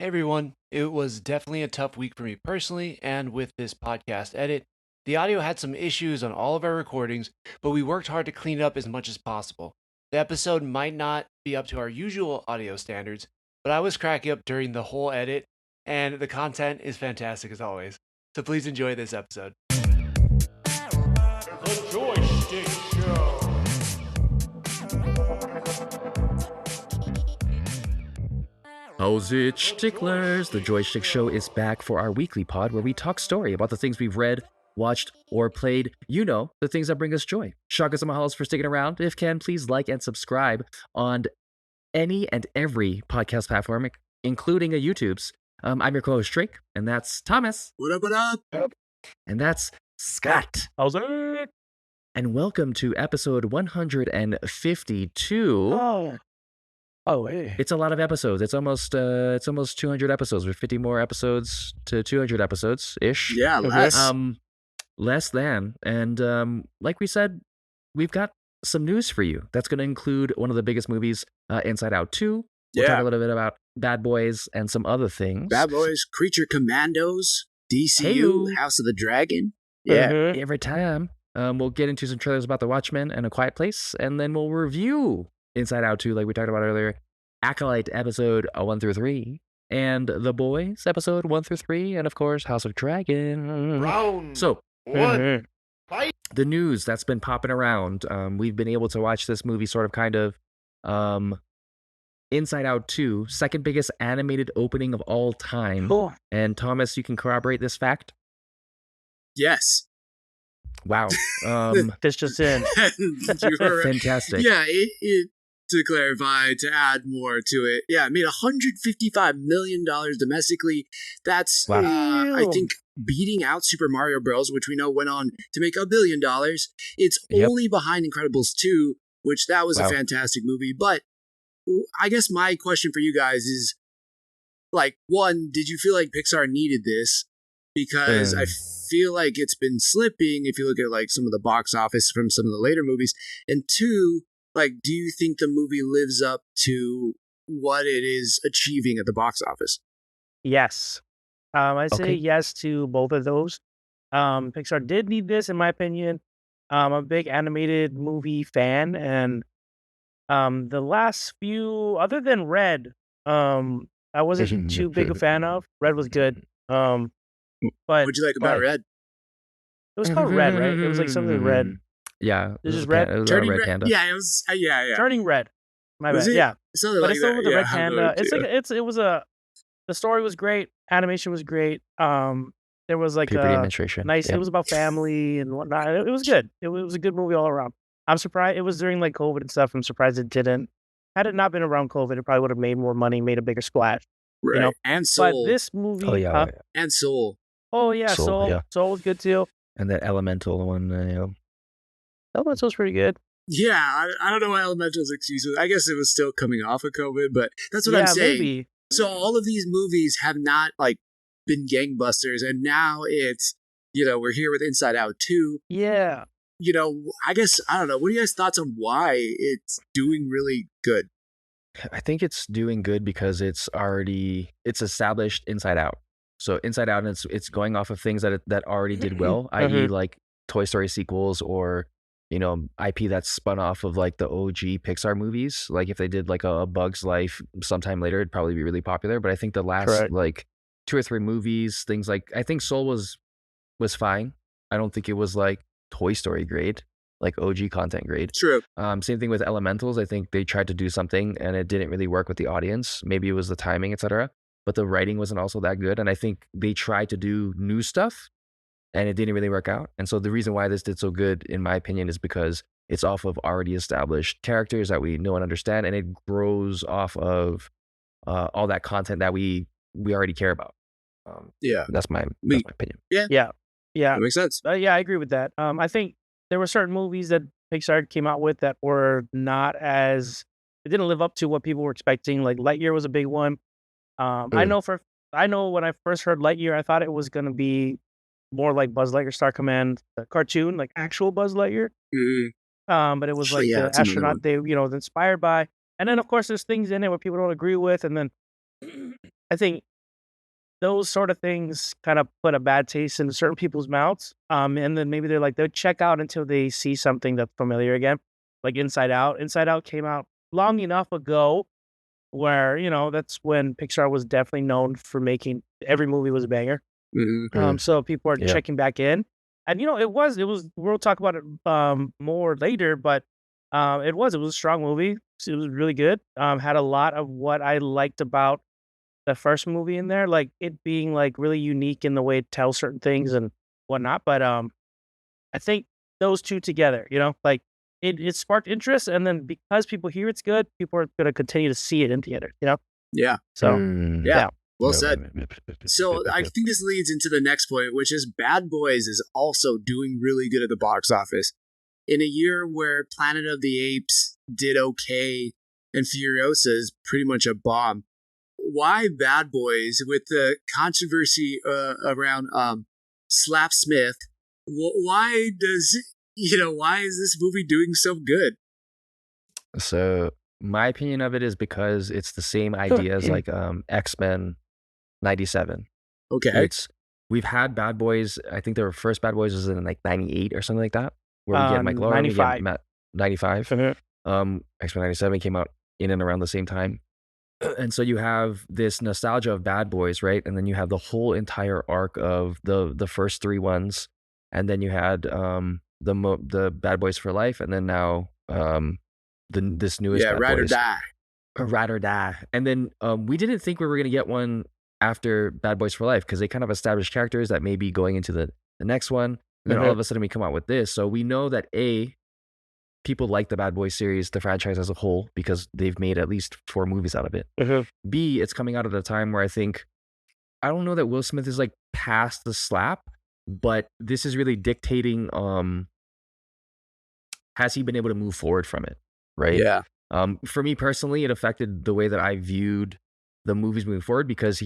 Hey everyone, it was definitely a tough week for me personally, and with this podcast edit, the audio had some issues on all of our recordings, but we worked hard to clean it up as much as possible. The episode might not be up to our usual audio standards, but I was cracking up during the whole edit, and the content is fantastic as always. So please enjoy this episode. The Joystick Show. How's it, Sticklers? The Joystick Show is back for our weekly pod where we talk story about the things we've read, watched, or played. You know, the things that bring us joy. Shakas and Mahals for sticking around. If can, please like and subscribe on any and every podcast platform, including a YouTube's. I'm your co-host, Drake, and that's Thomas. What up? And that's Scott. How's it? And welcome to episode 152. Oh, hey. It's a lot of episodes. It's almost 200 episodes. With 50 more episodes to 200 episodes ish. Yeah, less. Less than. And like we said, we've got some news for you. That's going to include one of the biggest movies, Inside Out 2. We'll talk a little bit about Bad Boys and some other things. Bad Boys, Creature Commandos, DCU, Hey-o. House of the Dragon. Yeah. Every time. We'll get into some trailers about the Watchmen and A Quiet Place, and then we'll review Inside Out 2, like we talked about earlier, Acolyte episode 1 through 3, and The Boys episode 1 through 3, and of course, House of Dragon. Round So, one, fight! the news that's been popping around, we've been able to watch this movie Inside Out 2, second biggest animated opening of all time. Cool. And Thomas, you can corroborate this fact? Yes. Wow. This just in. You were right. Fantastic. Yeah, to clarify, to add more to it, it made $155 million domestically. That's, Wow. I think, beating out Super Mario Bros., which we know went on to make $1 billion. It's Yep. only behind Incredibles 2, which that was Wow. a fantastic movie. But I guess my question for you guys is, like, one, did you feel like Pixar needed this? Because I feel like it's been slipping if you look at like some of the box office from some of the later movies. And two, like, do you think the movie lives up to what it is achieving at the box office? Yes. I'd say Okay. yes to both of those. Pixar did need this, in my opinion. I'm a big animated movie fan, and the last few, other than Red, I wasn't too big a fan of. Red was good. But What'd you like about like, Red? it was called Red, right? It was like something red. Yeah. This it is was red? It was Turning a red Red? panda. Yeah, it was. Yeah. Turning red. My Was bad. it? Yeah. Something But like it's still that. with the Yeah, red I have panda. that It's too. like it was the story was great, animation was great. There was like Puberty a administration. nice. Yep. It was about family and whatnot. It was good. It was a good movie all around. I'm surprised it was during like COVID and stuff. I'm surprised it didn't. Had it not been around COVID, it probably would have made more money, made a bigger splash. Right. know, And But Soul. this movie, Oh, yeah. huh? And Soul. Oh yeah, Soul, Soul. yeah. Soul was good too. And that elemental one. That one was pretty good. Yeah, I don't know what Elemental's excuse was. I guess it was still coming off of COVID, but that's what yeah, I'm saying. maybe. So all of these movies have not like been gangbusters, and now it's, we're here with Inside Out 2. Yeah. I guess, I don't know. What are you guys' thoughts on why it's doing really good? I think it's doing good because it's established Inside Out. So Inside Out, and it's going off of things that already did well, i.e. like Toy Story sequels or IP that's spun off of like the OG Pixar movies. Like if they did like a Bug's Life sometime later, it'd probably be really popular. But I think the last Correct. like 2 or 3 movies, things like, I think Soul was fine. I don't think it was like Toy Story grade, like OG content grade. True. Same thing with Elementals. I think they tried to do something and it didn't really work with the audience. Maybe it was the timing, etc. But the writing wasn't also that good. And I think they tried to do new stuff and it didn't really work out. And so the reason why this did so good, in my opinion, is because it's off of already established characters that we know and understand, and it grows off of all that content that we already care about. Yeah. That's my opinion. Yeah. That makes sense. Yeah, I agree with that. I think there were certain movies that Pixar came out with that were not as, it didn't live up to what people were expecting. Like Lightyear was a big one. I know when I first heard Lightyear, I thought it was going to be more like Buzz Lightyear Star Command, the cartoon, like actual Buzz Lightyear. Mhm. But it was Sure, like yeah, the that's another astronaut one. they, inspired by. And then of course there's things in it where people don't agree with. And then I think those sort of things kind of put a bad taste in certain people's mouths. And then maybe they'll check out until they see something that's familiar again, like Inside Out. Inside Out came out long enough ago where, that's when Pixar was definitely known for making every movie was a banger. Mm-hmm. So people are checking back in. And, it was, we'll talk about it more later, but it was a strong movie. It was really good. Had a lot of what I liked about the first movie in there, like it being like really unique in the way it tells certain things and whatnot. But I think those two together, like it sparked interest, and then because people hear it's good, people are going to continue to see it in theater. Yeah. So yeah. Well said. So I think this leads into the next point, which is Bad Boys is also doing really good at the box office. In a year where Planet of the Apes did okay and Furiosa is pretty much a bomb, why Bad Boys, with the controversy around Slap Smith, why is this movie doing so good? So my opinion of it is because it's the same idea as like X-Men 97. Okay. We've had Bad Boys. I think their first Bad Boys was in like 98 or something like that, where we get Mike Lauren, 95. we get 95. X-Men 97 came out in and around the same time. And so you have this nostalgia of Bad Boys, right? And then you have the whole entire arc of the first three ones, and then you had the Bad Boys for Life, and then now this newest Bad Ride Boys. or Die. Ride or Die. And then we didn't think we were gonna get one after Bad Boys for Life because they kind of established characters that may be going into the next one. And then all of a sudden we come out with this. So we know that people like the Bad Boys series, the franchise as a whole, because they've made at least 4 movies out of it. B, it's coming out at a time where I don't know that Will Smith is like past the slap, but this is really dictating, has he been able to move forward from it, right? Yeah. For me personally, it affected the way that I viewed the movies moving forward because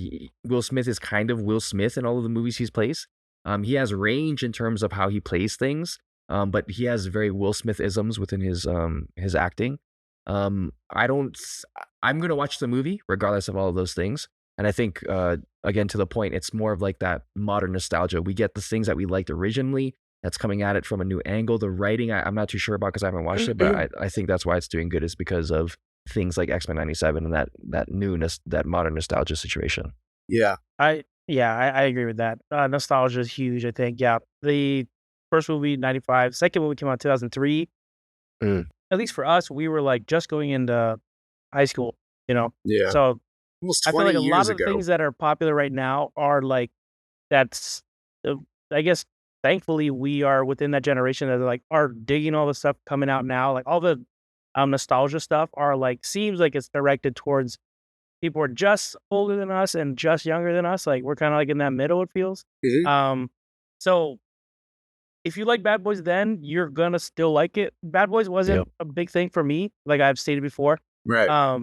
Will Smith is kind of Will Smith in all of the movies he's plays. He has range in terms of how he plays things. But he has very Will Smith-isms within his acting. I'm gonna watch the movie regardless of all of those things. And I think again, to the point, it's more of like that modern nostalgia. We get the things that we liked originally that's coming at it from a new angle. The writing, I'm not too sure about because I haven't watched it, but I think that's why it's doing good is because of things like X-Men 97 and that newness, that modern nostalgia situation. Yeah. I agree with that. Nostalgia is huge, I think. Yeah. The first movie, 95. Second movie came out in 2003. At least for us, we were like just going into high school, Yeah. So almost I 20 feel like a years lot of ago. the things that are popular right now are like, I guess, thankfully, we are within that generation that are digging all the stuff coming out now. Like all the nostalgia stuff are like, seems like it's directed towards people who are just older than us and just younger than us. Like we're kind of like in that middle, it feels. So if you like Bad Boys then, you're gonna still like it. Bad Boys wasn't a big thing for me, like I've stated before. Right.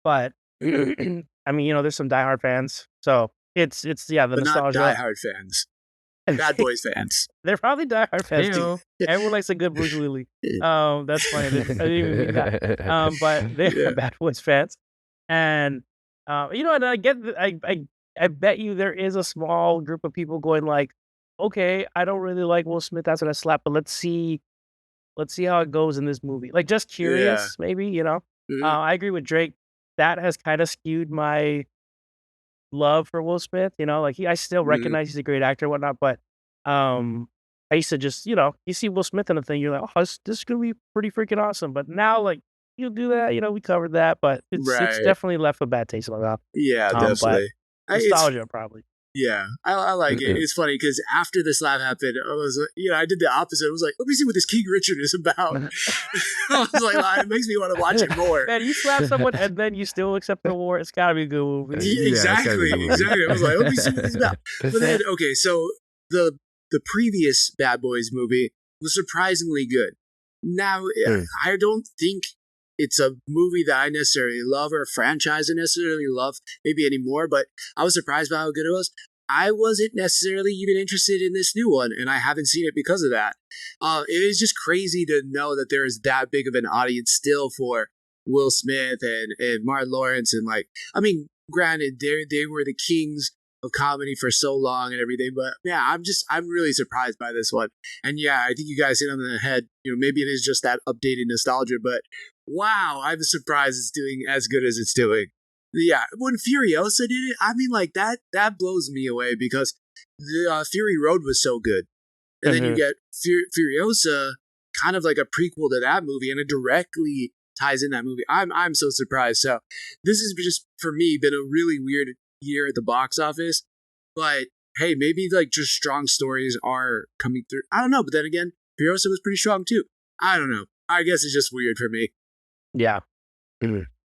But I mean, there's some diehard fans. So it's the but nostalgia. Not diehard fans. Bad Boys fans. They're probably diehard fans too. Everyone likes a good Bruce Willis. That's funny. I didn't even mean that. But they're Bad Boys fans. And and I get I bet you there is a small group of people going like, okay, I don't really like Will Smith. That's what I slap, but let's see how it goes in this movie. Like, just curious, maybe. I agree with Drake. That has kind of skewed my love for Will Smith. I still recognize he's a great actor and whatnot, but I used to just, you see Will Smith in a thing, you're like, oh, this is gonna be pretty freaking awesome. But now, like, you do that, we covered that, but it's definitely left a bad taste in my mouth. Yeah, definitely. Nostalgia, probably. Yeah, I like it. It's funny because after this slap happened, I was, I did the opposite. I was like, let me see what this King Richard is about. I was like, it makes me want to watch it more. Man, you slap someone and then you still accept the award. It's gotta be a good movie. Exactly. I was like, let me see what this is about. But then, okay, so the previous Bad Boys movie was surprisingly good. Now, I don't think it's a movie that I necessarily love or a franchise I necessarily love maybe anymore, but I was surprised by how good it was. I wasn't necessarily even interested in this new one, and I haven't seen it because of that. It is just crazy to know that there is that big of an audience still for Will Smith and Martin Lawrence, and granted, they were the kings comedy for so long and everything. But yeah, I'm really surprised by this one. And yeah, I think you guys hit on the head. Maybe it is just that updated nostalgia, but wow, I'm surprised it's doing as good as it's doing. Yeah, when Furiosa did it, I mean, like that blows me away because the Fury Road was so good, and then you get Furiosa, kind of like a prequel to that movie, and it directly ties in that movie. I'm so surprised. So this has just for me been a really weird year at the box office, but hey, maybe like just strong stories are coming through. I don't know, but then again, Furiosa was pretty strong too. I don't know. I guess it's just weird for me. Yeah.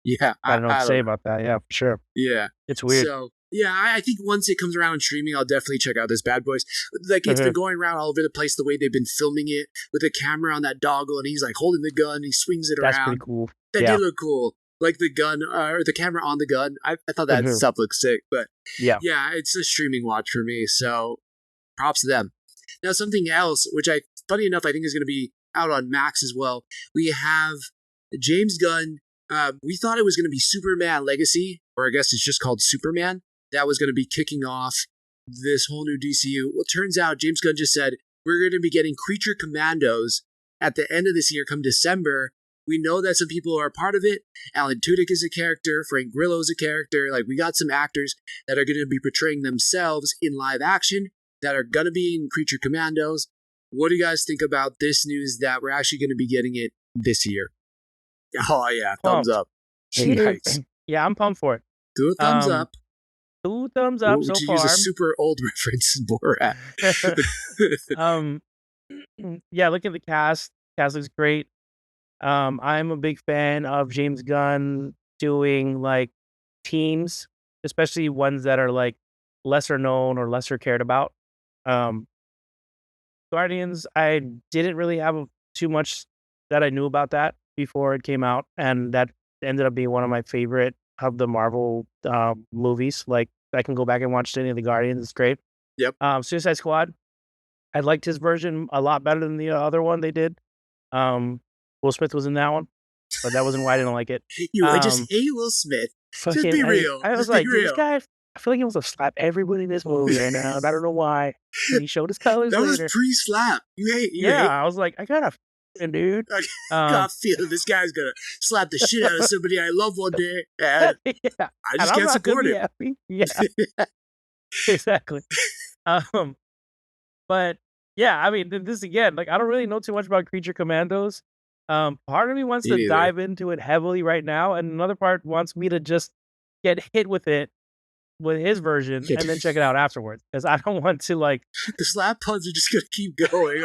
Yeah, I don't know what to say about that. Yeah, for sure. Yeah, it's weird. So yeah, I think once it comes around streaming, I'll definitely check out this Bad Boys. Like it's been going around all over the place the way they've been filming it with the camera on that doggle, and he's like holding the gun, he swings it around. That's pretty cool. That did look cool. Like the gun or the camera on the gun. I thought that stuff looked sick. But yeah, it's a streaming watch for me. So props to them. Now something else, which funny enough, I think is going to be out on Max as well. We have James Gunn. We thought it was going to be Superman Legacy, or I guess it's just called Superman. That was going to be kicking off this whole new DCU. Well, it turns out James Gunn just said, we're going to be getting Creature Commandos at the end of this year come December. We know that some people are a part of it. Alan Tudyk is a character. Frank Grillo is a character. Like, we got some actors that are going to be portraying themselves in live action that are going to be in Creature Commandos. What do you guys think about this news that we're actually going to be getting it this year? Oh, yeah. Thumbs up. Nice. Yeah, I'm pumped for it. 2 thumbs up. 2 thumbs up so far. To use a super old reference, Borat. Yeah, look at the cast. Cast looks great. I'm a big fan of James Gunn doing like teams, especially ones that are like lesser known or lesser cared about. Guardians, I didn't really have too much that I knew about that before it came out, and that ended up being one of my favorite of the Marvel movies. Like, I can go back and watch any of the Guardians. It's great. Yep. Suicide Squad, I liked his version a lot better than the other one they did. Will Smith was in that one, but that wasn't why I didn't like it. You just hate Will Smith. Just be real. I was like, this guy, I feel like he wants to slap everybody in this movie right now. I don't know why. He showed his colors That later. was pre-slap. You hate. I was like, I got a dude. I got a feeling this guy's gonna slap the shit out of somebody I love one day. And I just can't support it. Happy. Yeah, exactly. But yeah, I mean, this again, like, I don't really know too much about Creature Commandos. Part of me wants to dive into it heavily right now, and another part wants me to just get hit with it with his version and then check it out afterwards, because I don't want to like the slap puns are just gonna keep going.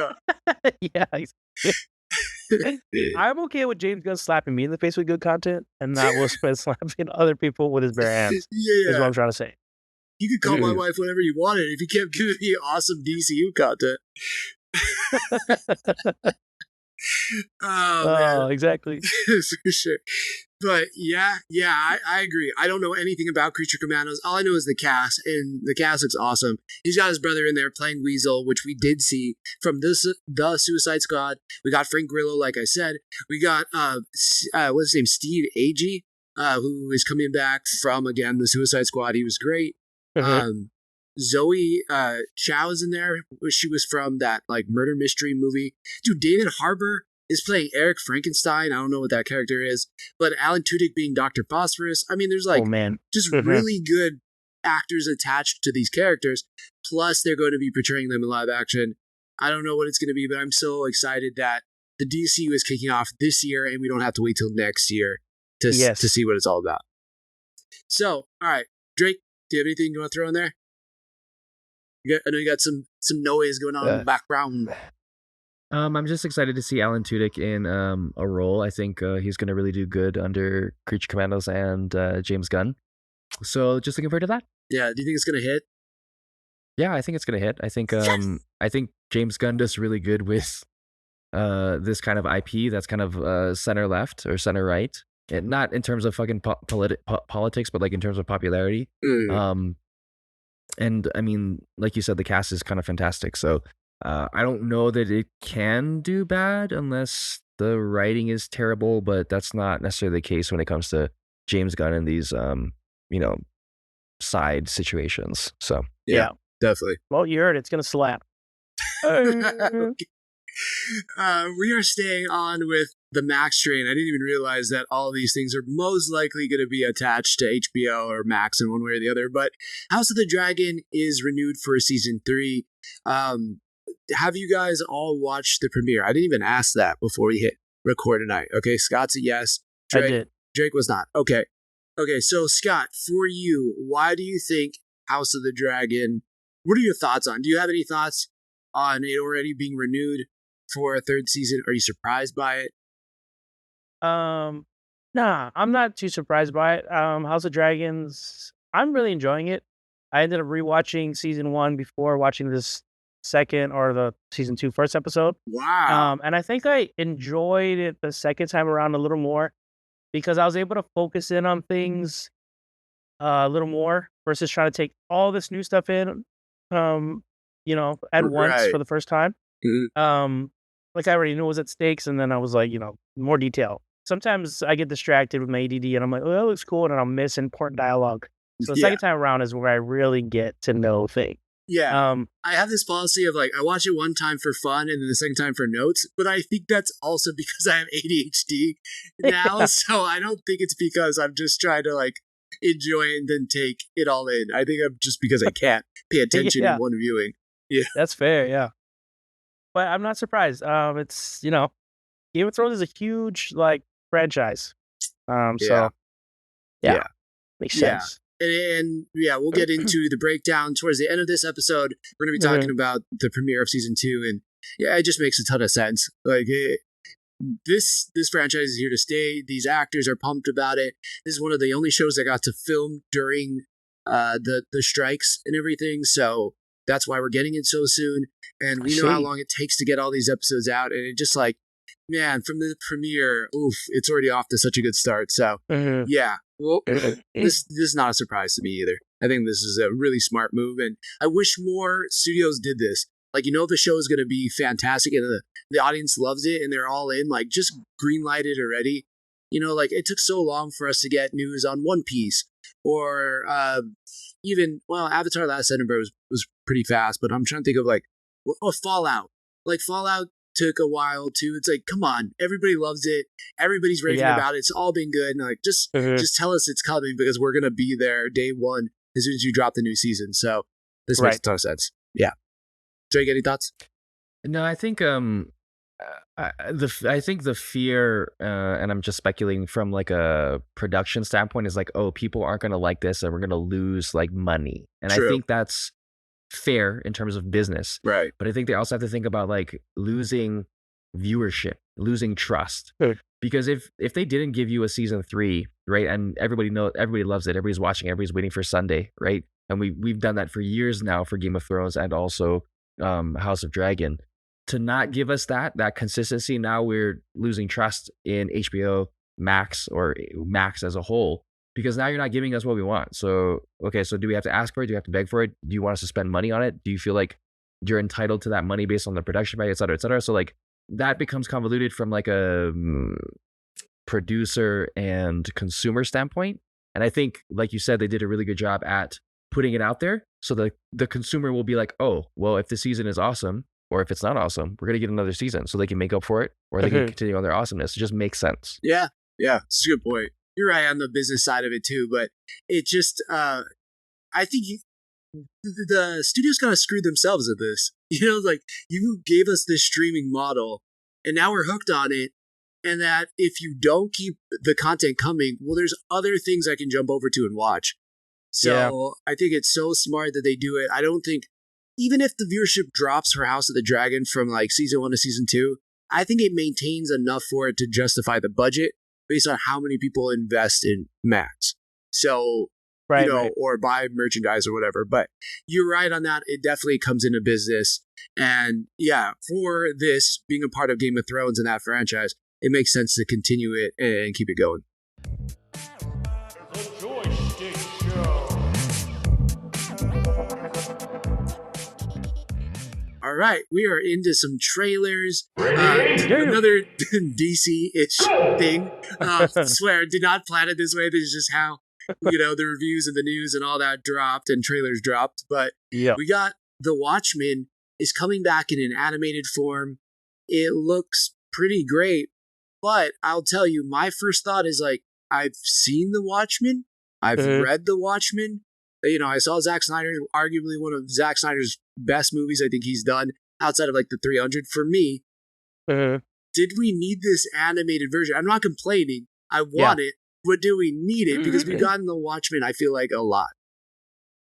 I'm okay with James Gunn slapping me in the face with good content, and not Will Smith slapping other people with his bare hands. Is what I'm trying to say. You could call my wife whatever you wanted if you kept giving me awesome DCU content. Oh, exactly. For sure. But yeah, I agree. I don't know anything about Creature Commandos. All I know is the cast, and the cast looks awesome. He's got his brother in there playing Weasel, which we did see from the Suicide Squad. We got Frank Grillo, like I said. We got what's his name, Steve Agee, who is coming back from again the Suicide Squad. He was great. Zoe Chow is in there. She was from that like murder mystery movie. Dude, David Harbour is playing Eric Frankenstein. I don't know what that character is, but Alan Tudyk being Dr. Phosphorus. I mean, there's like just really good actors attached to these characters. Plus, they're going to be portraying them in live action. I don't know what it's going to be, but I'm so excited that the DCU is kicking off this year, and we don't have to wait till next year to see what it's all about. So, all right, Drake, do you have anything you want to throw in there? I know you got some noise going on in the background. I'm just excited to see Alan Tudyk in a role. I think he's going to really do good under Creature Commandos and James Gunn. So just looking forward to that. Yeah, do you think it's going to hit? Yeah, I think it's going to hit. I think I think James Gunn does really good with this kind of IP that's kind of center left or center right. And not in terms of fucking politics, but like in terms of popularity. And I mean, like you said, the cast is kind of fantastic. So I don't know that it can do bad unless the writing is terrible, but that's not necessarily the case when it comes to James Gunn and these, side situations. So Yeah. Definitely. Well, you heard it's gonna slap. We are staying on with the Max train. I didn't even realize that all of these things are most likely going to be attached to HBO or Max in one way or the other. But House of the Dragon is renewed for season 3. Have you guys all watched the premiere? I didn't even ask that before we hit record tonight. Okay, Scott's a yes. I did. Drake was not. Okay, so Scott, for you, why do you think House of the Dragon, what are your thoughts on? Do you have any thoughts on it already being renewed for a 3rd season? Are you surprised by it? Nah, I'm not too surprised by it. House of Dragons, I'm really enjoying it. I ended up rewatching season 1 before watching this second or the season 2 first episode. Wow. And I think I enjoyed it the second time around a little more because I was able to focus in on things a little more versus trying to take all this new stuff in, at once for the first time. Mhm. Like I already knew what was at stakes, and then I was like, more detail. Sometimes I get distracted with my ADD, and I'm like, oh, that looks cool, and then I'll miss important dialogue. So the second time around is where I really get to know things. Yeah. I have this policy of like, I watch it one time for fun and then the second time for notes, but I think that's also because I have ADHD now. So I don't think it's because I'm just trying to like enjoy it and then take it all in. I think I'm just because I can't pay attention in one viewing. Yeah. That's fair. Yeah. But I'm not surprised. It's, Game of Thrones is a huge like franchise. So makes sense. And we'll get into the breakdown towards the end of this episode. We're going to be talking about the premiere of season 2, and it just makes a ton of sense. Like this franchise is here to stay. These actors are pumped about it. This is one of the only shows that got to film during the strikes and everything, so that's why we're getting it so soon. And we know how long it takes to get all these episodes out, and it just like, man, from the premiere, it's already off to such a good start. So well, this is not a surprise to me either. I think this is a really smart move, and I wish more studios did this. Like, the show is going to be fantastic, and the audience loves it, and they're all in. Like, just greenlight it already. Like, it took so long for us to get news on One Piece, or Avatar: Last Airbender was pretty fast, but I'm trying to think of like, Fallout. Like, Fallout took a while too. It's like, come on, everybody loves it, everybody's raving about it, it's all been good, and like just tell us it's coming because we're gonna be there day one as soon as you drop the new season. So this makes a ton of sense. Drake, any thoughts? No, I think I think the fear, and I'm just speculating from like a production standpoint, is like, oh, people aren't gonna like this and we're gonna lose like money. And I think that's fair in terms of business, right? But I think they also have to think about like losing viewership, losing trust, because if they didn't give you a season 3, right, and everybody loves it, everybody's watching, everybody's waiting for Sunday, right, and we've done that for years now for Game of Thrones and also House of Dragon, to not give us that consistency, now we're losing trust in HBO Max or Max as a whole. Because now you're not giving us what we want. So, okay, so do we have to ask for it? Do we have to beg for it? Do you want us to spend money on it? Do you feel like you're entitled to that money based on the production value, et cetera, et cetera? So, like, that becomes convoluted from, like, a producer and consumer standpoint. And I think, like you said, they did a really good job at putting it out there. So the consumer will be like, oh, well, if the season is awesome, or if it's not awesome, we're going to get another season. So they can make up for it, or they can continue on their awesomeness. It just makes sense. Yeah, it's a good point. You're right on the business side of it too, but it just, I think the studios kind of screwed themselves at this. Like, you gave us this streaming model, and now we're hooked on it, and that if you don't keep the content coming, well, there's other things I can jump over to and watch. So I think it's so smart that they do it. I don't think, even if the viewership drops for House of the Dragon from like season 1 to season 2, I think it maintains enough for it to justify the budget, based on how many people invest in Max. So, or buy merchandise or whatever. But you're right on that. It definitely comes into business. And for this being a part of Game of Thrones and that franchise, it makes sense to continue it and keep it going. The Joystick Show. All right, we are into some trailers. Another DC-ish thing. I swear, did not plan it this way. This is just how the reviews and the news and all that dropped and trailers dropped. But we got The Watchmen is coming back in an animated form. It looks pretty great. But I'll tell you, my first thought is like, I've seen The Watchmen. I've read The Watchmen. I saw Zack Snyder, arguably one of Zack Snyder's best movies I think he's done outside of like the 300 for me. Did we need this animated version? I'm not complaining. I want it, but do we need it? Because we've gotten The Watchmen, I feel like, a lot.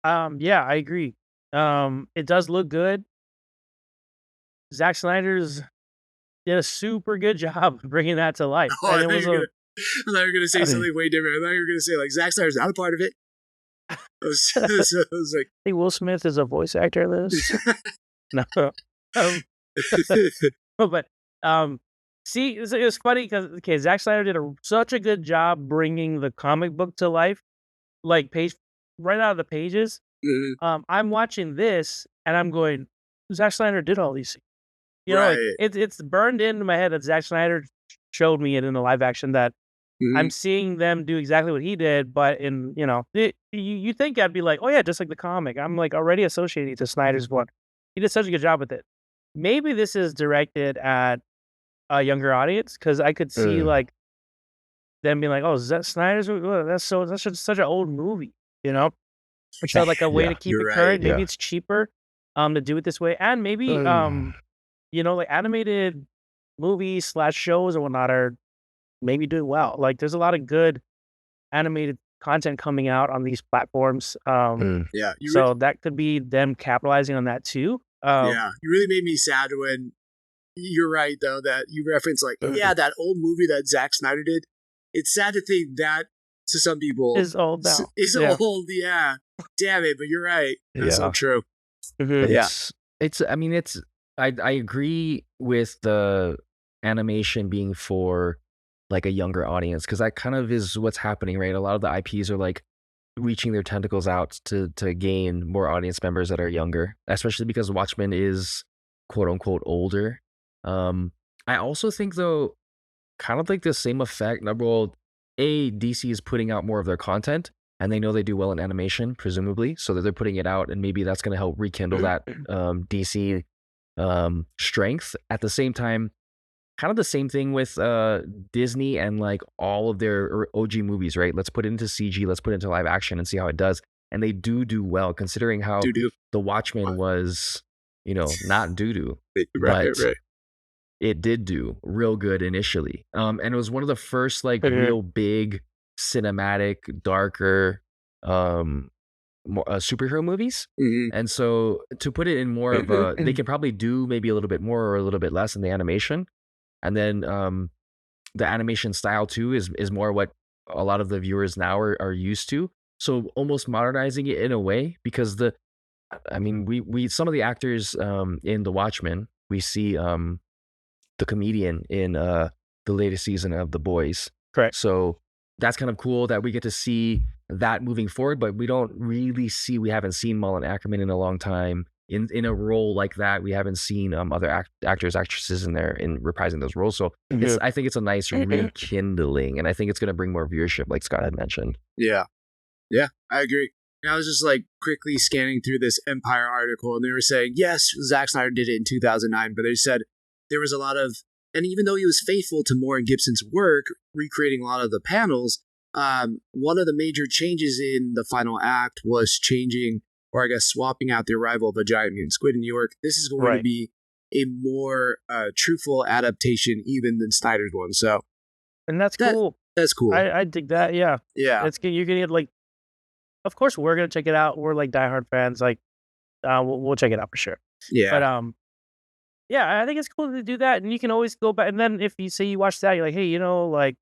Yeah, I agree. It does look good. Zack Snyder's did a super good job bringing that to life. Oh, I thought you were going to say something way different. I thought you were going to say, like, Zack Snyder's not a part of it. I was like, I think Will Smith is a voice actor in this. No. But see, it was funny because Zack Snyder did such a good job bringing the comic book to life, like right out of the pages. I'm watching this and I'm going, Zack Snyder did all these things. Like, it's burned into my head that Zack Snyder showed me it in the live action that I'm seeing them do exactly what he did, but in you think I'd be like, oh yeah, just like the comic. I'm like already associating to Snyder's one. He did such a good job with it. Maybe this is directed at a younger audience because I could see like them being like, "Oh, Snyder's that's such an old movie," So like a way to keep it current. Maybe it's cheaper to do it this way, and maybe like animated movies / shows or whatnot are maybe doing well. Like there's a lot of good animated content coming out on these platforms. So that could be them capitalizing on that too. You really made me sad when you're right though that you referenced like that old movie that Zack Snyder did. It's sad to think that to some people is old now. Is old, Damn it, but you're right. That's so true. I agree with the animation being for like a younger audience because that kind of is what's happening, right? A lot of the IPs are like reaching their tentacles out to gain more audience members that are younger, especially because Watchmen is quote unquote older. I also think though, kind of like the same effect. DC is putting out more of their content and they know they do well in animation, presumably, so that they're putting it out and maybe that's going to help rekindle that DC strength. At the same time, kind of the same thing with Disney and like all of their OG movies, right? Let's put it into CG, let's put it into live action and see how it does. And they do well considering how The Watchmen was, not doo-doo. Right. It did do real good initially. And it was one of the first like real big cinematic, darker superhero movies. And so to put it in more of a, they can probably do maybe a little bit more or a little bit less in the animation. And then the animation style too is more what a lot of the viewers now are used to. So almost modernizing it in a way because we some of the actors in The Watchmen, we see the comedian in the latest season of The Boys. Correct. So that's kind of cool that we get to see that moving forward, but we haven't seen Mullen Ackerman in a long time in a role like that. We haven't seen other actors, actresses in there in reprising those roles. So I think it's a nice rekindling, and I think it's going to bring more viewership, like Scott had mentioned. Yeah, I agree. And I was just like quickly scanning through this Empire article, and they were saying, yes, Zack Snyder did it in 2009, but they said there was a lot of, and even though he was faithful to Moore and Gibson's work, recreating a lot of the panels, one of the major changes in the final act was changing, or I guess swapping out the arrival of a giant mutant squid in New York. This is going to be a more truthful adaptation even than Snyder's one. So, and that's cool. That's cool. I dig that. Yeah. It's you're gonna get like, of course we're gonna check it out. We're like diehard fans. Like, we'll check it out for sure. Yeah. But yeah, I think it's cool to do that, and you can always go back. And then if you say you watch that, you're like, hey, like,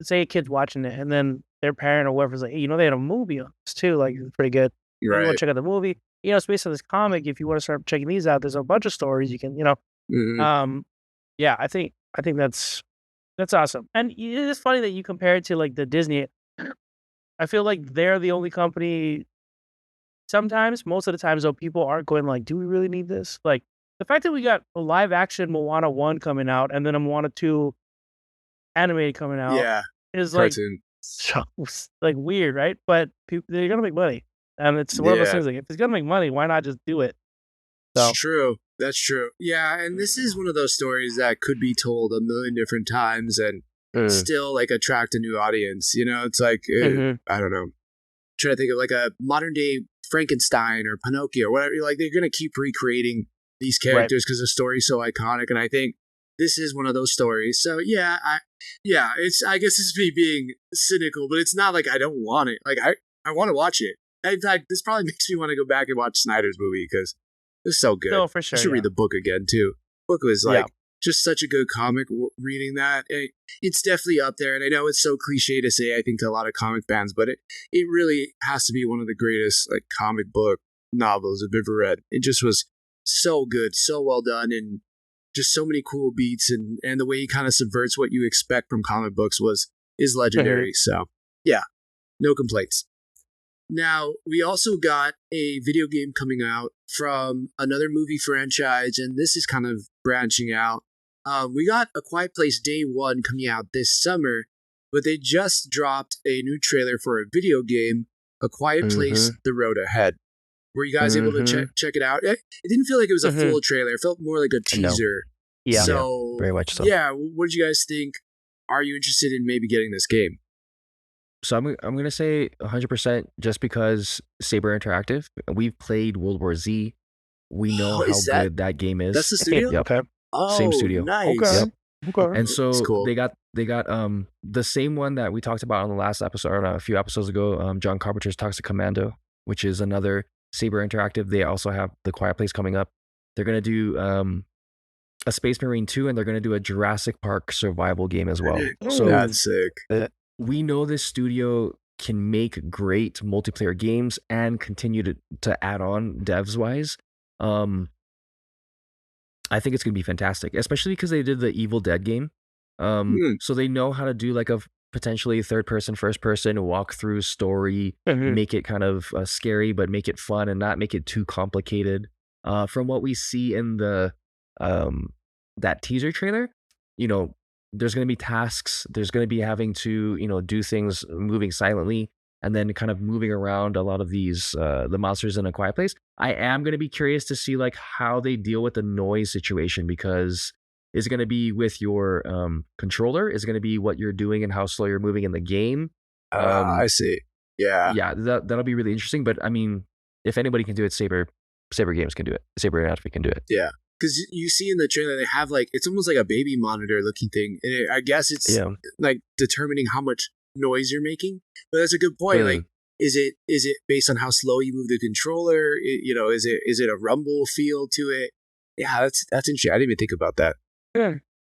say a kid's watching it, and then their parent or whoever's like, hey, they had a movie on this too. Like, it's pretty good. You want to check out the movie. It's based on this comic. If you want to start checking these out, there's a bunch of stories you can, Yeah, I think that's awesome. And it is funny that you compare it to like the Disney. I feel like they're the only company. Sometimes, most of the times, though, people aren't going like, do we really need this? Like, the fact that we got a live action Moana 1 coming out and then a Moana 2 animated coming out is like So like weird, right? But they're gonna make money, and it's one of those Yeah. things. Like if it's gonna make money, why not just do it? It's So true. That's true. Yeah, and this is one of those stories that could be told a million different times and still like attract a new audience. You know, it's like Mhm. I don't know. Trying to think of like a modern day Frankenstein or Pinocchio or whatever. Like they're gonna keep recreating these right, characters because the story's so iconic, and I think this is one of those stories. So yeah, it's I guess it's me being cynical, but it's not like I don't want it. Like I want to watch it. In fact, this probably makes me want to go back and watch Snyder's movie because it was so good. no, for I sure, should yeah, read the book again too. Book was yeah, like just such a good comic. Reading that, it's definitely up there. And I know it's so cliche to say, I think to a lot of comic fans, but it really has to be one of the greatest like comic book novels I've ever read. It just was so good, so well done, and just so many cool beats, and the way he kind of subverts what you expect from comic books is legendary. So yeah, no complaints. Now, we also got a video game coming out from another movie franchise, and this is kind of branching out. We got A Quiet Place Day 1 coming out this summer, but they just dropped a new trailer for a video game, A Quiet Place The Road Ahead. Were you guys able to check it out? It didn't feel like it was a full trailer. It felt more like a teaser. yeah. So, Very much so. yeah, what did you guys think? Are you interested in maybe getting this game? So I'm gonna say 100% just because Saber Interactive. We've played World War Z. We know Oh, how is that- good that game is. That's the studio? Yep. Okay, Oh, Same studio. Nice. okay, Yep. okay. And so That's cool. they got the same one that we talked about on the last episode, or a few episodes ago. John Carpenter's Toxic Commando, which is another Saber Interactive. They also have The Quiet Place coming up. They're gonna do a Space Marine 2, and they're gonna do a Jurassic Park survival game as well. So That's sick. we know this studio can make great multiplayer games and continue to add on devs wise. I think it's gonna be fantastic, especially because they did the Evil Dead game. So they know how to do like a potentially third person, first person walkthrough story, Mhm. make it kind of scary, but make it fun and not make it too complicated. From what we see in the that teaser trailer, you know, there's going to be tasks. There's going to be having to, do things moving silently and then kind of moving around a lot of these, the monsters in A Quiet Place. I am going to be curious to see like how they deal with the noise situation, because is it going to be with your controller? Is it going to be what you're doing and how slow you're moving in the game? I see. Yeah. Yeah, that'll be really interesting. But I mean, if anybody can do it, Saber Games can do it. Saber Interactive can do it. Yeah. Because you see in the trailer, they have like, it's almost like a baby monitor looking thing. And I guess it's like determining how much noise you're making. But that's a good point. Like, is it based on how slow you move the controller? Is it a rumble feel to it? Yeah, that's interesting. I didn't even think about that.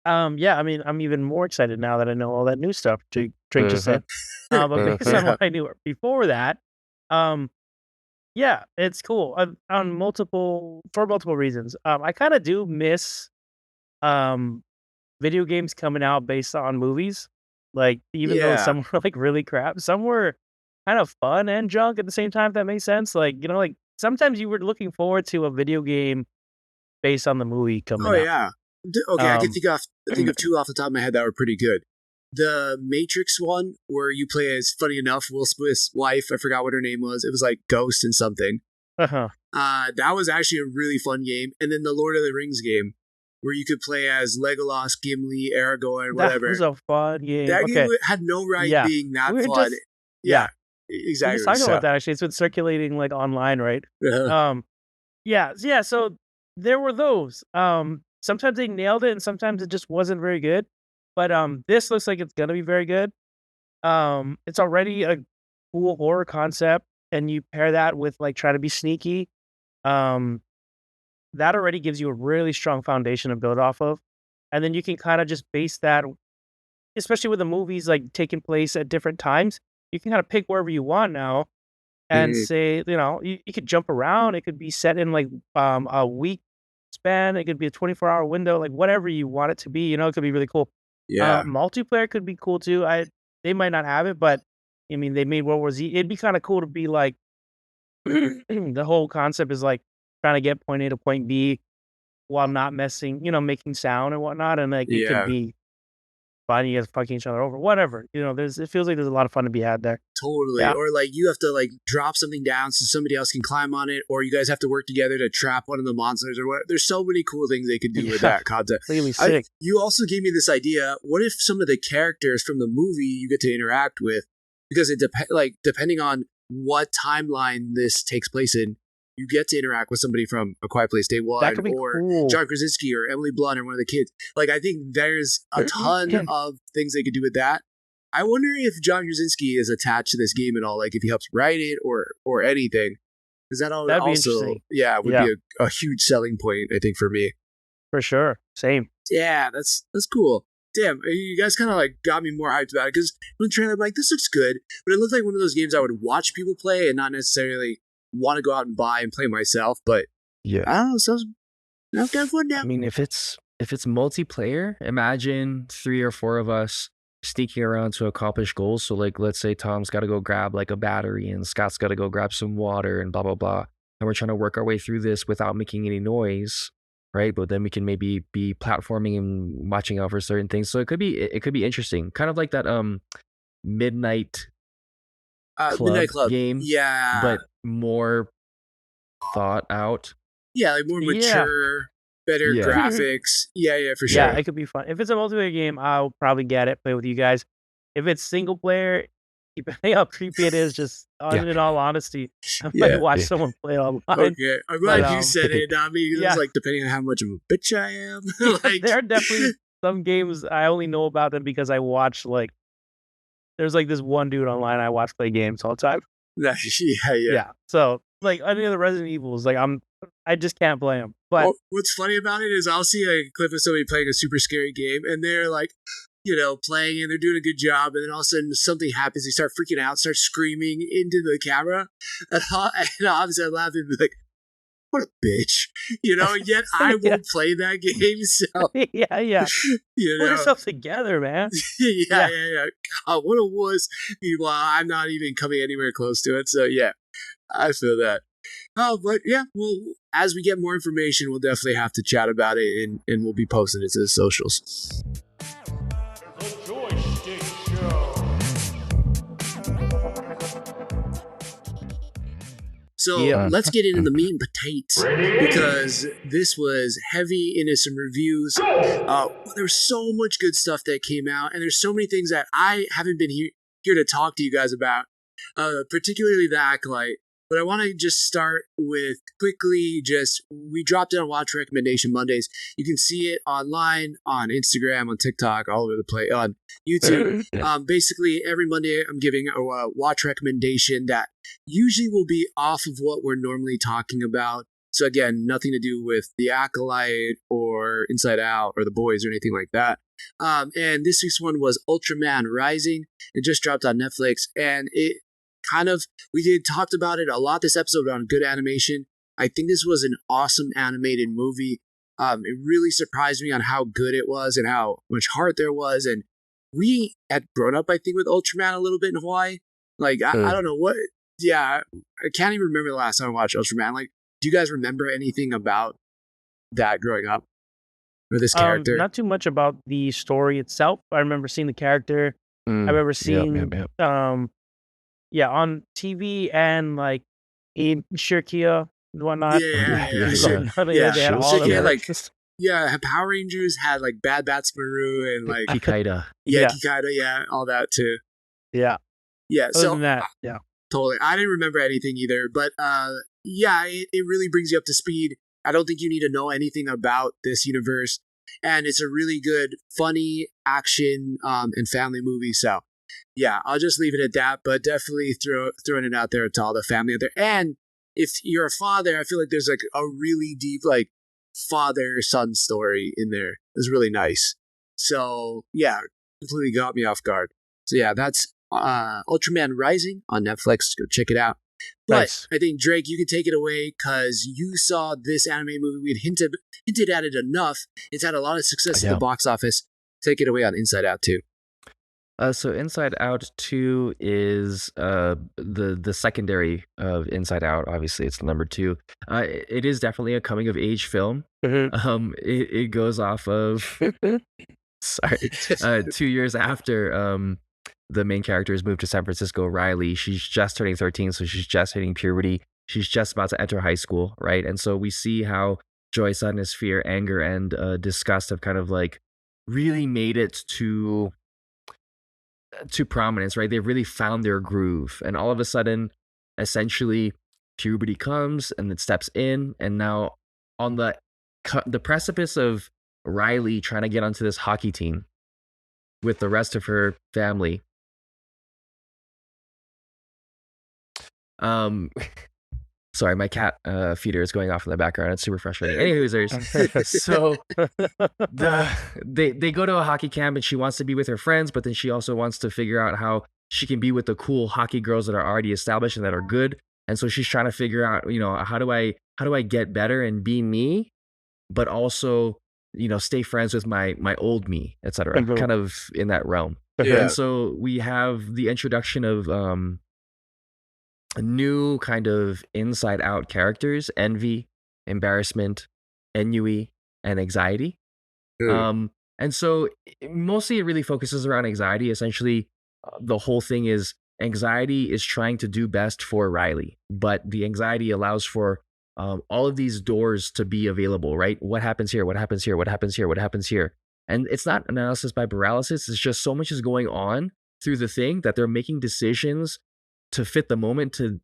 Yeah, I mean, I'm even more excited now that I know all that new stuff Drake just said. But based on what I knew before that, yeah, it's cool for multiple reasons. I kind of do miss video games coming out based on movies. Like, even though some were like really crap, some were kind of fun and junk at the same time, if that makes sense. Like, like sometimes you were looking forward to a video game based on the movie coming out. Oh yeah. Okay, I can think of two off the top of my head that were pretty good. The Matrix one, where you play as, funny enough, Will Smith's wife. I forgot what her name was. It was like Ghost and something. Uh-huh. That was actually a really fun game. And then the Lord of the Rings game, where you could play as Legolas, Gimli, Aragorn, whatever. That was a fun game. That game had no right being that We were fun. just- Exactly. We were just talking about that actually. It's been circulating like online, right? Yeah. So there were those. Sometimes they nailed it, and sometimes it just wasn't very good. But this looks like it's gonna be very good. It's already a cool horror concept, and you pair that with like trying to be sneaky. That already gives you a really strong foundation to build off of, and then you can kind of just base that, especially with the movies like taking place at different times. You can kind of pick wherever you want now, and say, you could jump around. It could be set in like a week span. It could be a 24-hour window, like whatever you want it to be. It could be really cool. Yeah. Multiplayer could be cool too. They might not have it, but I mean, they made World War Z. It'd be kind of cool to be like, the whole concept is like trying to get point A to point B while not messing, making sound and whatnot. And like, it could be finding you guys fucking each other over, whatever. It feels like there's a lot of fun to be had there. Totally. Yeah. Or like you have to like drop something down so somebody else can climb on it, or you guys have to work together to trap one of the monsters or what. There's so many cool things they could do with that concept. Completely sick. You also gave me this idea. What if some of the characters from the movie you get to interact with, because it depending on what timeline this takes place in, you get to interact with somebody from A Quiet Place Day One, That could be or cool. John Krasinski, or Emily Blunt, or one of the kids. Like, I think there's a ton of things they could do with that. I wonder if John Krasinski is attached to this game at all, like if he helps write it or anything. Because that'd be also, interesting. would be a huge selling point, I think, for me. For sure. Same. Yeah, that's cool. Damn, you guys kind of like got me more hyped about it, because when the trailer, I'm like, this looks good, but it looked like one of those games I would watch people play and not necessarily want to go out and buy and play myself. But Yeah. I don't know, sounds kind of fun now. I mean, if it's multiplayer, imagine 3 or 4 of us sneaking around to accomplish goals. So like, let's say Tom's got to go grab like a battery and Scott's got to go grab some water and blah, blah, blah. And we're trying to work our way through this without making any noise. Right. But then we can maybe be platforming and watching out for certain things. So it could be interesting. Kind of like that Midnight Midnight Club game. Yeah. But more thought out. Yeah, like more mature, better graphics. Yeah, for sure. Yeah, it could be fun. If it's a multiplayer game, I'll probably get it, play with you guys. If it's single player, depending how creepy it is, just in all honesty, I might watch someone play it online. Okay, I'm glad you said it, not me. It's like, depending on how much of a bitch I am. Like, there are definitely some games I only know about them because I watch, like, there's like this one dude online I watch play games all the time. Yeah. So, like, any of the Resident Evils, like, I just can't play them. But what's funny about it is I'll see a clip of somebody playing a super scary game, and they're like, playing, and they're doing a good job, and then all of a sudden something happens. They start freaking out, start screaming into the camera, and obviously I laugh and be like, what a bitch, yet I won't play that game, so. Yeah. Put yourself together, man. Yeah. God, what a wuss. Meanwhile, I'm not even coming anywhere close to it, so yeah, I feel that. Oh, but yeah, well, as we get more information, we'll definitely have to chat about it, and we'll be posting it to the socials. The Joystick Show. So let's get into the meat and potatoes, because this was heavy into some reviews. There's so much good stuff that came out, and there's so many things that I haven't been here to talk to you guys about, particularly the Acolyte. But I want to just start with quickly, we dropped it on Watch Recommendation Mondays. You can see it online, on Instagram, on TikTok, all over the place, on YouTube. Basically, every Monday I'm giving a watch recommendation that usually will be off of what we're normally talking about. So again, nothing to do with The Acolyte or Inside Out or The Boys or anything like that. And this week's one was Ultraman Rising. It just dropped on Netflix, and we talked about it a lot this episode on good animation. I think this was an awesome animated movie. It really surprised me on how good it was and how much heart there was. And we had grown up, I think, with Ultraman a little bit in Hawaii. Like, I don't know what. Yeah, I can't even remember the last time I watched Ultraman. Like, do you guys remember anything about that growing up? Or this character? Not too much about the story itself. I remember seeing the character. I remember seeing on TV and like in Shirkia and whatnot. Power Rangers had like Bad Bats Maru and like Kikaida. Kikaida, all that too. Yeah. Other than that, totally. I didn't remember anything either, but it really brings you up to speed. I don't think you need to know anything about this universe, and it's a really good, funny action and family movie. So. Yeah, I'll just leave it at that, but definitely throwing it out there to all the family out there. And if you're a father, I feel like there's like a really deep like father-son story in there. It's really nice. So yeah, completely got me off guard. So yeah, that's Ultraman Rising on Netflix. Go check it out. But nice. I think Drake, you can take it away because you saw this anime movie. We had hinted at it enough. It's had a lot of success at the box office. Take it away on Inside Out 2. So Inside Out 2 is the secondary of Inside Out. Obviously, it's the number 2. It is definitely a coming of age film. It goes off of Sorry. 2 years after the main character has moved to San Francisco, Riley, she's just turning 13, so she's just hitting puberty. She's just about to enter high school, right? And so we see how joy, sadness, fear, anger, and disgust have kind of like really made it to prominence, right? They've really found their groove. And all of a sudden, essentially, puberty comes and it steps in. And now on the precipice of Riley trying to get onto this hockey team with the rest of her family, sorry, my cat feeder is going off in the background. It's super frustrating. Anyways, so they go to a hockey camp and she wants to be with her friends, but then she also wants to figure out how she can be with the cool hockey girls that are already established and that are good. And so she's trying to figure out, how do I get better and be me, but also, stay friends with my old me, etc. Kind of in that realm. Yeah. And so we have the introduction of new kind of inside out characters: envy, embarrassment, ennui, and anxiety. And so mostly it really focuses around anxiety. Essentially, the whole thing is anxiety is trying to do best for Riley, but the anxiety allows for all of these doors to be available, right? What happens here? What happens here? What happens here? What happens here? And it's not analysis by paralysis. It's just so much is going on through the thing that they're making decisions to fit the moment to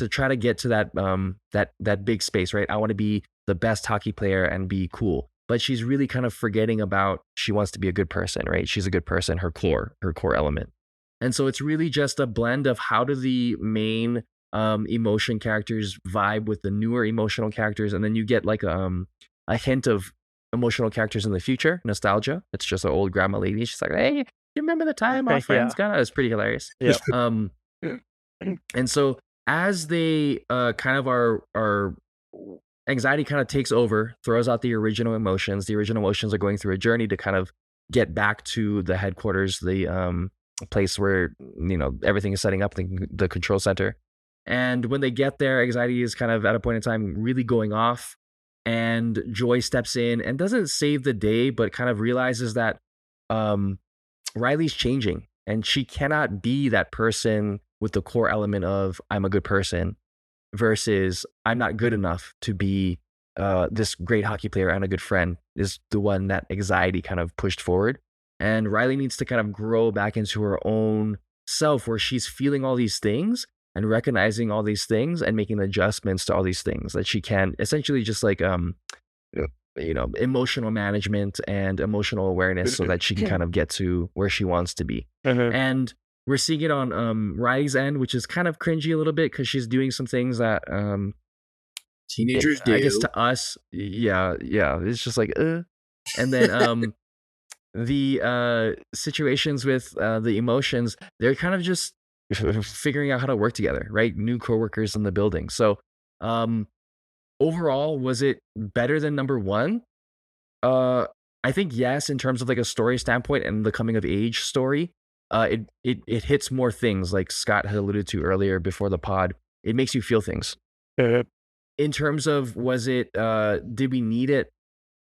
try to get to that big space, right? I want to be the best hockey player and be cool. But she's really kind of forgetting about she wants to be a good person, right? She's a good person, her core element. And so it's really just a blend of how do the main emotion characters vibe with the newer emotional characters, and then you get like a hint of emotional characters in the future, nostalgia. It's just an old grandma lady. She's like, hey, you remember the time our friends got? It's pretty hilarious. Yeah. And so as they kind of are anxiety kind of takes over, throws out the original emotions. The original emotions are going through a journey to kind of get back to the headquarters, the place where everything is setting up, the control center. And when they get there, anxiety is kind of at a point in time really going off, and Joy steps in and doesn't save the day, but kind of realizes that Riley's changing and she cannot be that person with the core element of I'm a good person versus I'm not good enough to be this great hockey player and a good friend, is the one that anxiety kind of pushed forward. And Riley needs to kind of grow back into her own self where she's feeling all these things and recognizing all these things and making adjustments to all these things that she can essentially just like, emotional management and emotional awareness so that she can kind of get to where she wants to be. And we're seeing it on Riley's end, which is kind of cringy a little bit because she's doing some things that teenagers do. I guess to us, yeah, it's just like, And then the situations with the emotions, they're kind of just figuring out how to work together, right? New coworkers in the building. So overall, was it better than number one? I think yes, in terms of like a story standpoint and the coming of age story. It hits more things, like Scott had alluded to earlier before the pod. It makes you feel things. In terms of was it did we need it?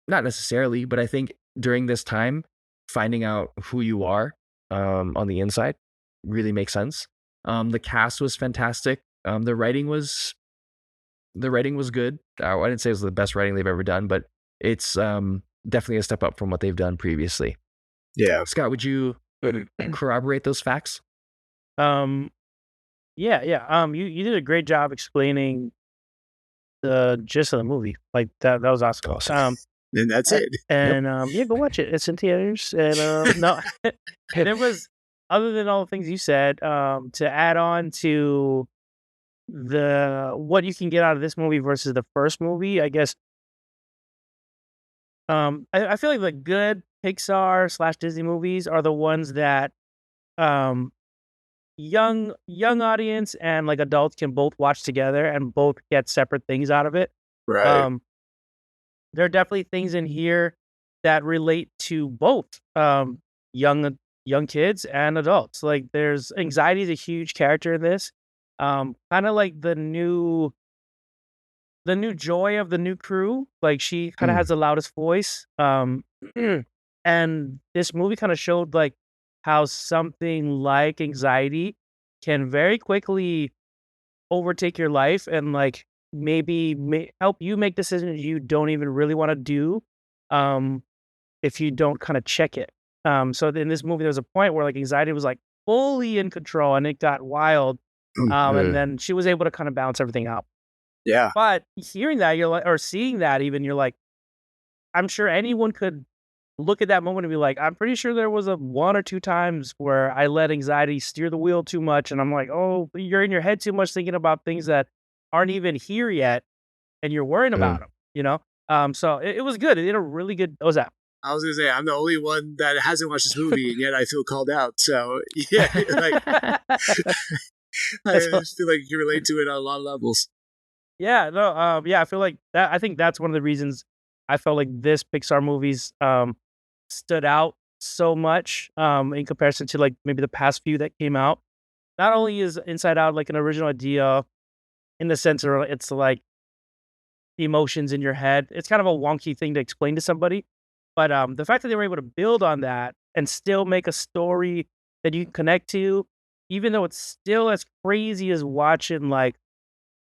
Not necessarily, but I think during this time, finding out who you are on the inside really makes sense. The cast was fantastic. The writing was good. I didn't say it was the best writing they've ever done, but it's definitely a step up from what they've done previously. Yeah. Scott, would you corroborate those facts? Yeah. You did a great job explaining the gist of the movie. Like that was awesome. And that's it. And yeah, go watch it. It's in theaters. And no, there was, other than all the things you said, to add on to what you can get out of this movie versus the first movie, I guess. I feel like the good Pixar / Disney movies are the ones that young audience and like adults can both watch together and both get separate things out of it. Right. There are definitely things in here that relate to both young kids and adults. Like there's anxiety is a huge character in this. Kind of like the new Joy of the new crew. Like she kind of has the loudest voice. And this movie kind of showed like how something like anxiety can very quickly overtake your life and like maybe help you make decisions you don't even really want to do if you don't kind of check it. So in this movie, there was a point where like anxiety was like fully in control and it got wild. And then she was able to kind of balance everything out. Yeah. But hearing that, you're like, or seeing that even, you're like, I'm sure anyone could look at that moment and be like, I'm pretty sure there was a 1 or 2 times where I let anxiety steer the wheel too much. And I'm like, oh, you're in your head too much thinking about things that aren't even here yet. And you're worrying about them, you know? So it was good. It did a really good, what was that? I was going to say, I'm the only one that hasn't watched this movie, and yet I feel called out. So, yeah, like, I feel like you relate to it on a lot of levels. Yeah, no, yeah, I feel like that. I think that's one of the reasons I felt like this Pixar movies stood out so much in comparison to like maybe the past few that came out. Not only is Inside Out like an original idea in the sense where it's like the emotions in your head. It's kind of a wonky thing to explain to somebody, but the fact that they were able to build on that and still make a story that you can connect to, even though it's still as crazy as watching like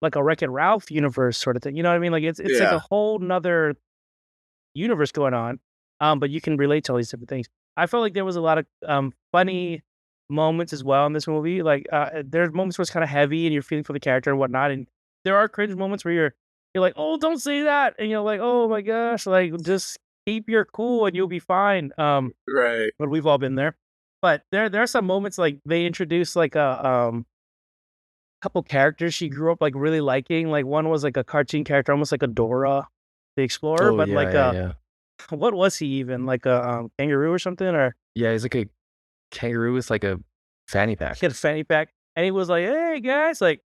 a Wreck-It Ralph universe sort of thing. You know what I mean? Like it's like a whole nother universe going on. But you can relate to all these different things. I felt like there was a lot of funny moments as well in this movie. Like there's moments where it's kind of heavy and you're feeling for the character and whatnot. And there are cringe moments where you're like, oh, don't say that. And you're like, oh my gosh, like just keep your cool and you'll be fine. Right. But we've all been there. But there are some moments like they introduce like a couple characters she grew up like really liking. Like one was like a cartoon character, almost like a Dora the Explorer, but like what was he even? Like a kangaroo or something? Or yeah, he's like a kangaroo with like a fanny pack. he had a fanny pack, and he was like, "Hey guys, like,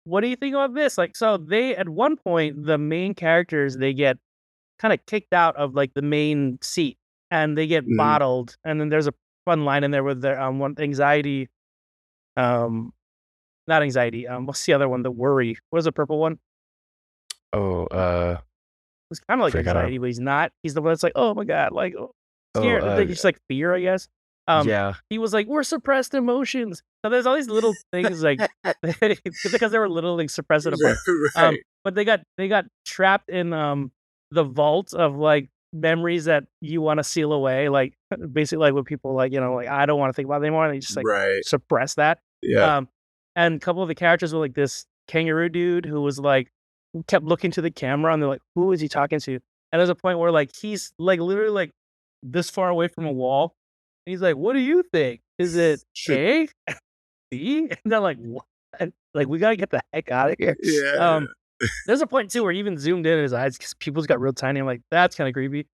what do you think about this?" Like, so they at one point the main characters they get kind of kicked out of like the main seat, and they get bottled. And then there's a fun line in there with their one anxiety, not anxiety. What's the other one? The worry. What is the purple one? It's kind of like anxiety, but he's not. He's the one that's like, oh my god, like scared. It's like fear, I guess. Yeah. He was like, we're suppressed emotions. So there's all these little things like because they were little like suppressed emotions. Right. But they got trapped in the vault of like memories that you want to seal away. Like basically like when people like, you know, like I don't want to think about it anymore. And they just like suppress that. Yeah. And a couple of the characters were like this kangaroo dude who was like kept looking to the camera and they're like, who is he talking to? And there's a point where like he's like literally like this far away from a wall. And he's like, what do you think? Is it A? B? And they're like, what? Like, we gotta get the heck out of here. Yeah. There's a point too where he even zoomed in his eyes because people's got real tiny. I'm like, that's kind of creepy.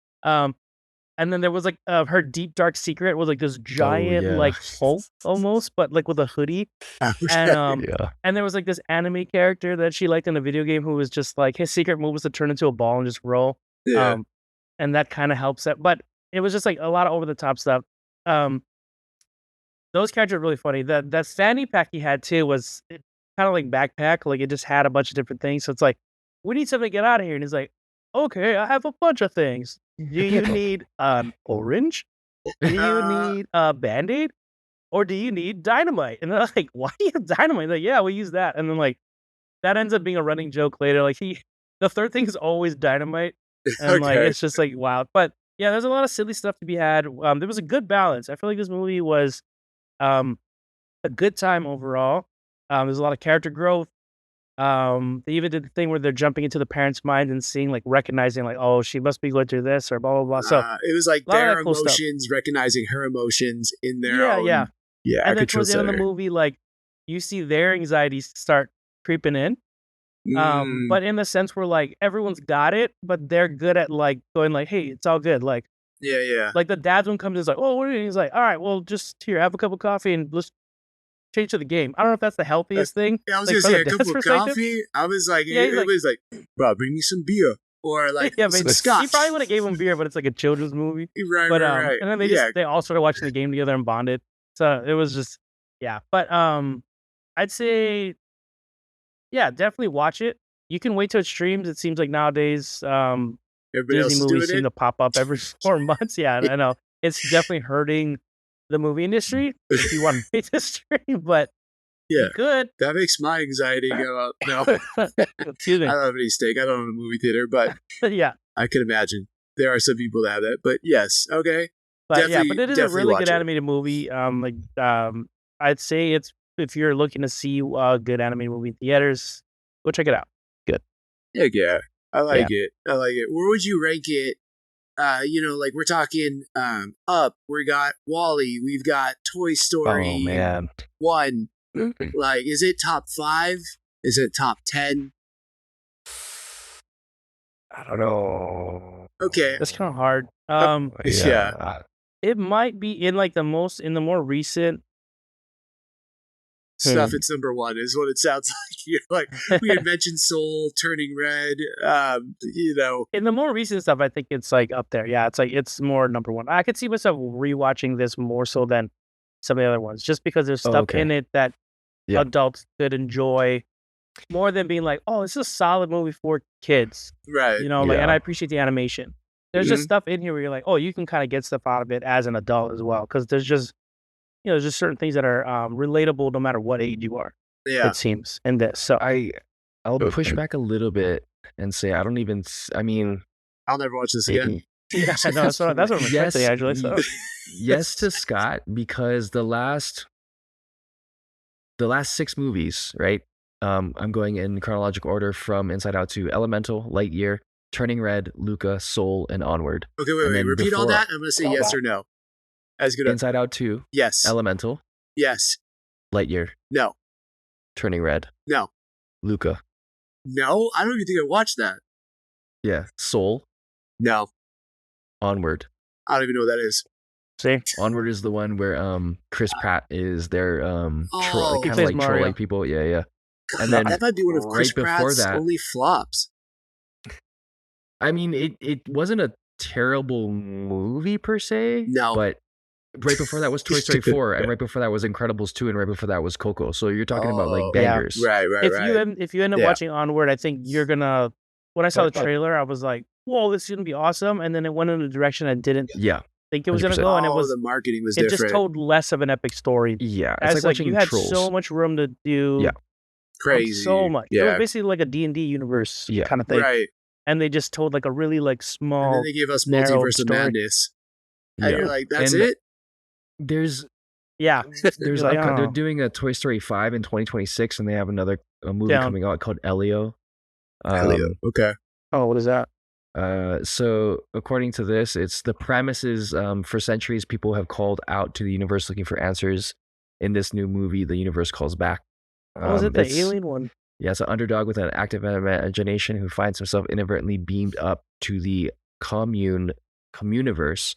And then there was like her deep dark secret was like this giant like Hulk almost, but like with a hoodie. And and there was like this anime character that she liked in a video game who was just like his secret move was to turn into a ball and just roll. Yeah. And that kind of helps it, but it was just like a lot of over the top stuff. Those characters are really funny. That fanny pack he had too was kind of like backpack, like it just had a bunch of different things. So it's like, we need something to get out of here. And he's like, okay, I have a bunch of things. Do you need an orange? Do you need a Band-Aid? Or do you need dynamite? And they're like, why do you have dynamite? Like, yeah, we use that. And then like that ends up being a running joke later. Like the third thing is always dynamite. And like it's just like wild. But yeah, there's a lot of silly stuff to be had. There was a good balance. I feel like this movie was a good time overall. There's a lot of character growth. They even did the thing where they're jumping into the parents' mind and seeing, like, recognizing, like, oh, she must be going through this or blah blah blah. So it was like their emotions, recognizing her emotions in their own. Yeah. And then towards the end center. of the movie, like, you see their anxieties start creeping in. But in the sense where like everyone's got it, but they're good at like going like, hey, it's all good. Like, like the dad's one comes in, is like, oh, what are you? He's like, all right, well, just here, have a cup of coffee and let's change to the game. I don't know if that's the healthiest thing. Yeah, I was like, gonna say a cup of coffee. I was like, it was like, bro, bring me some beer or like some scotch. He probably would have gave him beer, but it's like a children's movie. Right. And then they all started watching the game together and bonded. So it was just But I'd say definitely watch it. You can wait till it streams. It seems like nowadays Disney movies seem to pop up every 4 months. Yeah, I know. it's definitely hurting the movie industry. If you want to make this stream, but Yeah. you could. That makes my anxiety go up. No, Excuse me. I don't have any stake. I don't own a movie theater, but Yeah. I can imagine there are some people that have that. But yes, okay. But yeah, Definitely- but it is a definitely really watch good it. animated movie. I'd say it's if you're looking to see a good animated movie in theaters, go check it out. Heck yeah. I like it. I like it. Where would you rank it? Like we're talking Up, we got Wall-E, we've got Toy Story Oh man. 1. Like, is it top 5? Is it top 10? I don't know. Okay. That's kind of hard. Yeah. It might be in like the more recent. Stuff, it's number 1 is what it sounds like. You're like, we had mentioned Soul, Turning Red, In the more recent stuff, I think it's like up there. Yeah, it's more number 1. I could see myself rewatching this more so than some of the other ones, just because there's stuff okay. in it that Yeah. adults could enjoy more than being like, oh, it's a solid movie for kids. right. And I Yeah. appreciate the animation. There's just stuff in here where you're like, oh, you can kind of get stuff out of it as an adult as well, because there's just certain things that are relatable no matter what age you are. Yeah. It seems in this. So I'll push back a little bit and say I don't even. I mean, I'll never watch this again. yeah, no, that's what I'm yes, expecting actually. So yes to Scott, because the last 6 movies, right? I'm going in chronological order from Inside Out to Elemental, Lightyear, Turning Red, Luca, Soul, and Onward. Okay, And wait. then Repeat all before- that. I'm going to say yes or no. As good as Inside Out 2, yes. Elemental, Yes. Lightyear, No. Turning Red, No. Luca, No. I don't even think I watched that. yeah, Soul, No. Onward. I don't even know what that is. see, Onward is the one where Chris Pratt is their Oh. kind He of plays like Mario. troll-like people. Yeah. God, And then that might be one of right Chris before Pratt's that- only flops. I mean, it wasn't a terrible movie per se. No. But right before that was Toy Story 4, and right before that was Incredibles 2, and right before that was Coco. So you're talking about Oh. like Yeah. bangers. Right. if you end up Yeah. watching Onward, I think you're gonna. When I saw the trailer, I was like, "Whoa, this is gonna be awesome!" And then it went in a direction I didn't Yeah. think it was gonna 100%. go, and it Oh, was the marketing was it different. just told less of an epic story. Yeah. As It's like watching you had Trolls. so much room to do. Yeah. Crazy. So much. It was Yeah. basically like a D&D universe Yeah. kind of thing. Right. And they just told like a really like And small. then they gave us narrow Multiverse of story. Madness. And Yeah. you're like, that's And it? There's Yeah. there's You're like, they're oh. doing a Toy Story 5 in 2026, and they have another movie Down. coming out called Elio. Okay. Oh, what is that? So according to this, it's the premise is for centuries people have called out to the universe looking for answers. In this new movie, the universe calls back. Oh, was it the it's- alien one? Yeah, it's an underdog with an active imagination who finds himself inadvertently beamed up to the communiverse,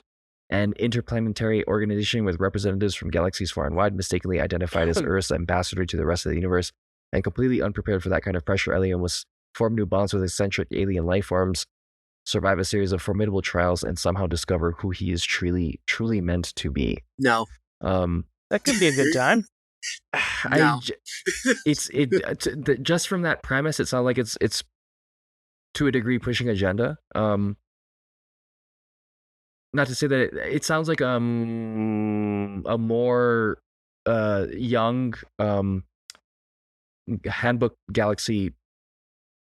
an interplanetary organization with representatives from galaxies far and wide, mistakenly identified as Earth's ambassador to the rest of the universe. And completely unprepared for that kind of pressure, Alien must form new bonds with eccentric alien life forms, survive a series of formidable trials, and somehow discover who he is truly meant to be. No. That could be a good time. No. Just from that premise, it sounds like it's to a degree pushing agenda. Not to say that it sounds like a more young Handbook Galaxy.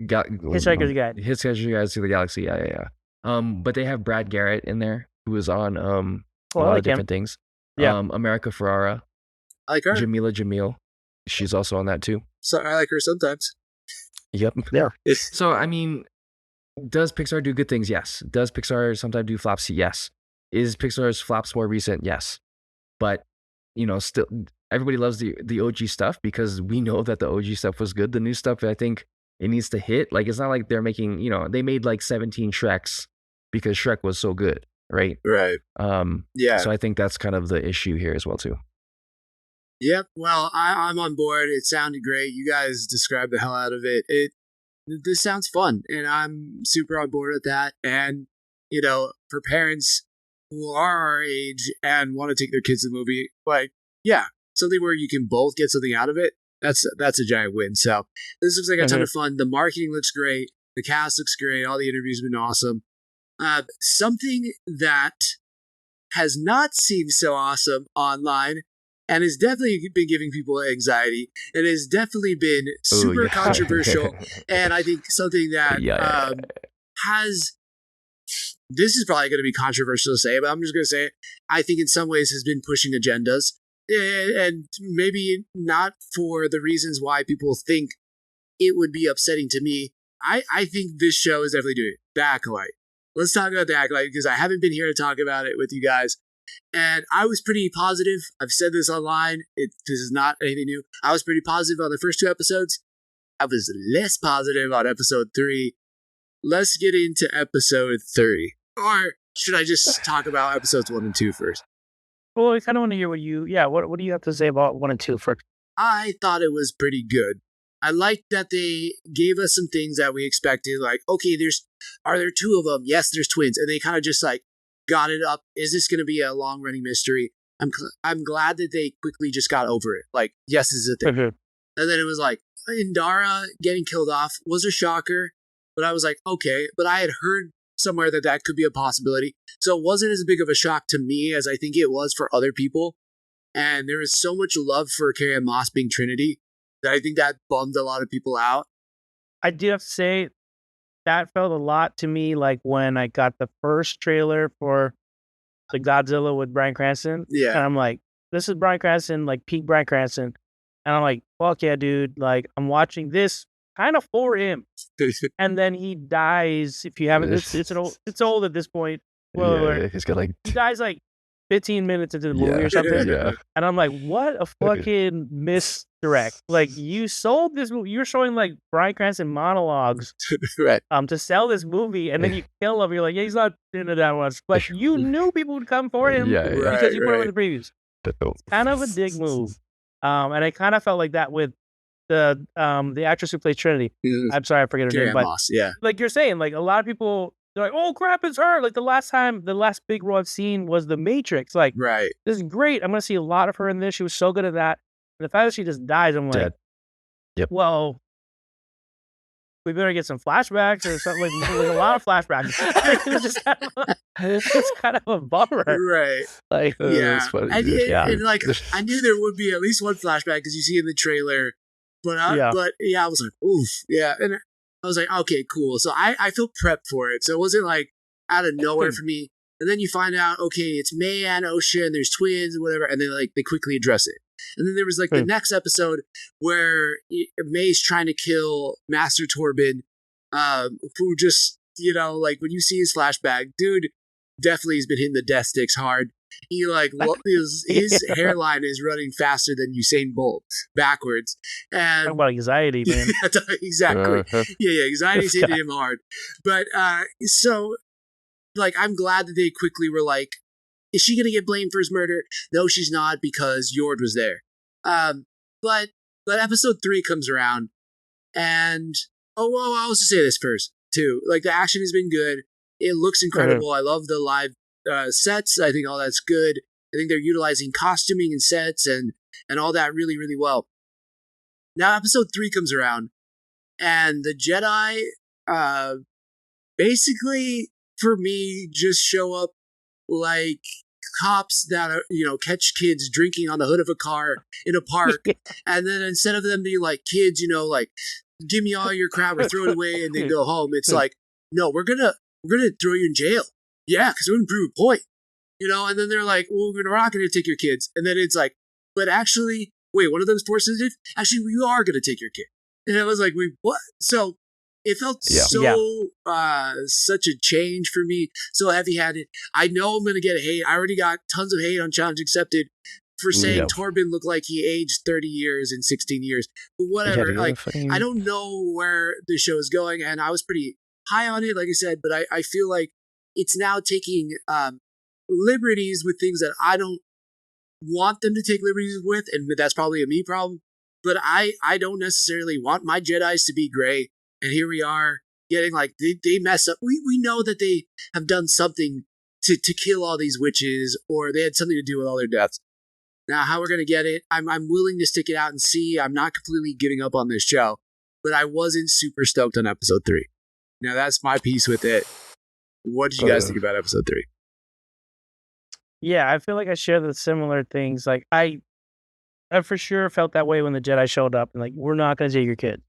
Hitchhiker's Guide. Hitchhiker's Guide to the Galaxy. Yeah. But they have Brad Garrett in there, who is on a Oh, I lot like of different things. Yeah. America Ferrara, I like her. Jamila Jamil, she's also on that too. So I like her sometimes. Yep. There. So I mean, does Pixar do good things? Yes. Does Pixar sometimes do flops? Yes. Is Pixar's flops more recent? Yes. But still, everybody loves the OG stuff because we know that the OG stuff was good. The new stuff, I think, it needs to hit. Like, it's not like they're making, they made like 17 Shreks because Shrek was so good, right? Right. Yeah. So I think that's kind of the issue here as well too. Yep. Well, I'm on board. It sounded great. You guys described the hell out of it. This sounds fun, and I'm super on board with that. And for parents who are our age and want to take their kids to the movie, like, yeah, something where you can both get something out of it. That's a giant win. So this looks like a ton of fun. The marketing looks great. The cast looks great. All the interviews have been awesome. Something that has not seemed so awesome online and has definitely been giving people anxiety and has definitely been super controversial. And I think something that has, this is probably going to be controversial to say, but I'm just going to say it. I think in some ways has been pushing agendas, and maybe not for the reasons why people think it would be upsetting to me. I think this show is definitely doing it. The Acolyte. Let's talk about The Acolyte, because I haven't been here to talk about it with you guys. And I was pretty positive. I've said this online. This is not anything new. I was pretty positive on the first 2 episodes. I was less positive on episode 3. Let's get into episode 3. Or should I just talk about episodes 1 and 2 first? Well, I kind of want to hear what do you have to say about 1 and 2 first? I thought it was pretty good. I liked that they gave us some things that we expected. Like, okay, are there 2 of them? Yes, there's twins. And they kind of just like got it up. Is this going to be a long running mystery? I'm glad that they quickly just got over it. Like, yes, this is a thing. Mm-hmm. And then it was like, Indara getting killed off was a shocker. But I was like, okay. But I had heard somewhere that could be a possibility. So it wasn't as big of a shock to me as I think it was for other people. And there was so much love for Carrie-Anne Moss being Trinity that I think that bummed a lot of people out. I do have to say that felt a lot to me like when I got the first trailer for the Godzilla with Bryan Cranston. Yeah. And I'm like, this is Bryan Cranston, like peak Bryan Cranston. And I'm like, fuck yeah, dude. Like, I'm watching this kind of for him. And then he dies. If you haven't, it's old at this point. Well, he's got like he dies like 15 minutes into the movie or something. Yeah. And I'm like, what a fucking misdirect. Like, you sold this movie. You're showing like Bryan Cranston monologues Right. to sell this movie, and then you kill him. You're like, yeah, he's not into that much. But you knew people would come for him because you put him in the previews. It's kind of a dick move. And I kind of felt like that with the actress who plays Trinity. I'm sorry, I forget her name. But Moss, yeah. like you're saying, like a lot of people, they're like, oh crap, it's her. Like the last big role I've seen was The Matrix. Like, right. This is great. I'm gonna see a lot of her in this. She was so good at that. And the fact that she just dies, I'm like, well, we better get some flashbacks or something, like a lot of flashbacks. It was just kind of a bummer. Right. Like, yeah. And like, I knew there would be at least one flashback because you see in the trailer. But I was like, oof. Yeah. And I was like, okay, cool. So I feel prepped for it. So it wasn't like out of nowhere for me. And then you find out, okay, it's May and Osha and there's twins and whatever. And they quickly address it. And then there was like the next episode where May's trying to kill Master Torben, who just, like when you see his flashback, dude definitely has been hitting the death sticks hard. He like his hairline is running faster than Usain Bolt backwards. And talk about anxiety, man. Exactly. Yeah, anxiety's hitting him hard. But so like I'm glad that they quickly were like, is she gonna get blamed for his murder? No, she's not, because Yord was there. But episode 3 comes around, and I'll also say this first too. Like the action has been good. It looks incredible. I love the live sets. I think all that's good. I think they're utilizing costuming and sets and all that really, really well. Now episode 3 comes around, and the Jedi basically for me just show up like cops that are, catch kids drinking on the hood of a car in a park. And then instead of them being like, kids, like, give me all your crap or throw it away and then go home, it's like, no, we're gonna throw you in jail. Yeah, because we're gonna prove a point. And then they're like, well, we're not gonna take your kids. And then it's like, but actually, wait, one of them's force sensitive? Actually, we are gonna take your kid. And I was like, wait, what? So it felt such a change for me, so heavy-handed. I know I'm going to get hate. I already got tons of hate on Challenge Accepted for saying Torben looked like he aged 30 years in 16 years. But whatever. I don't know where the show is going, and I was pretty high on it, like I said, but I feel like it's now taking liberties with things that I don't want them to take liberties with, and that's probably a me problem. But I don't necessarily want my Jedis to be gray. And here we are getting like, they mess up. We know that they have done something to kill all these witches, or they had something to do with all their deaths. Now, how we're going to get it, I'm willing to stick it out and see. I'm not completely giving up on this show, but I wasn't super stoked on episode 3. Now, that's my piece with it. What did you guys think about episode 3? Yeah, I feel like I share the similar things. Like I for sure felt that way when the Jedi showed up and like, we're not gonna take your kid.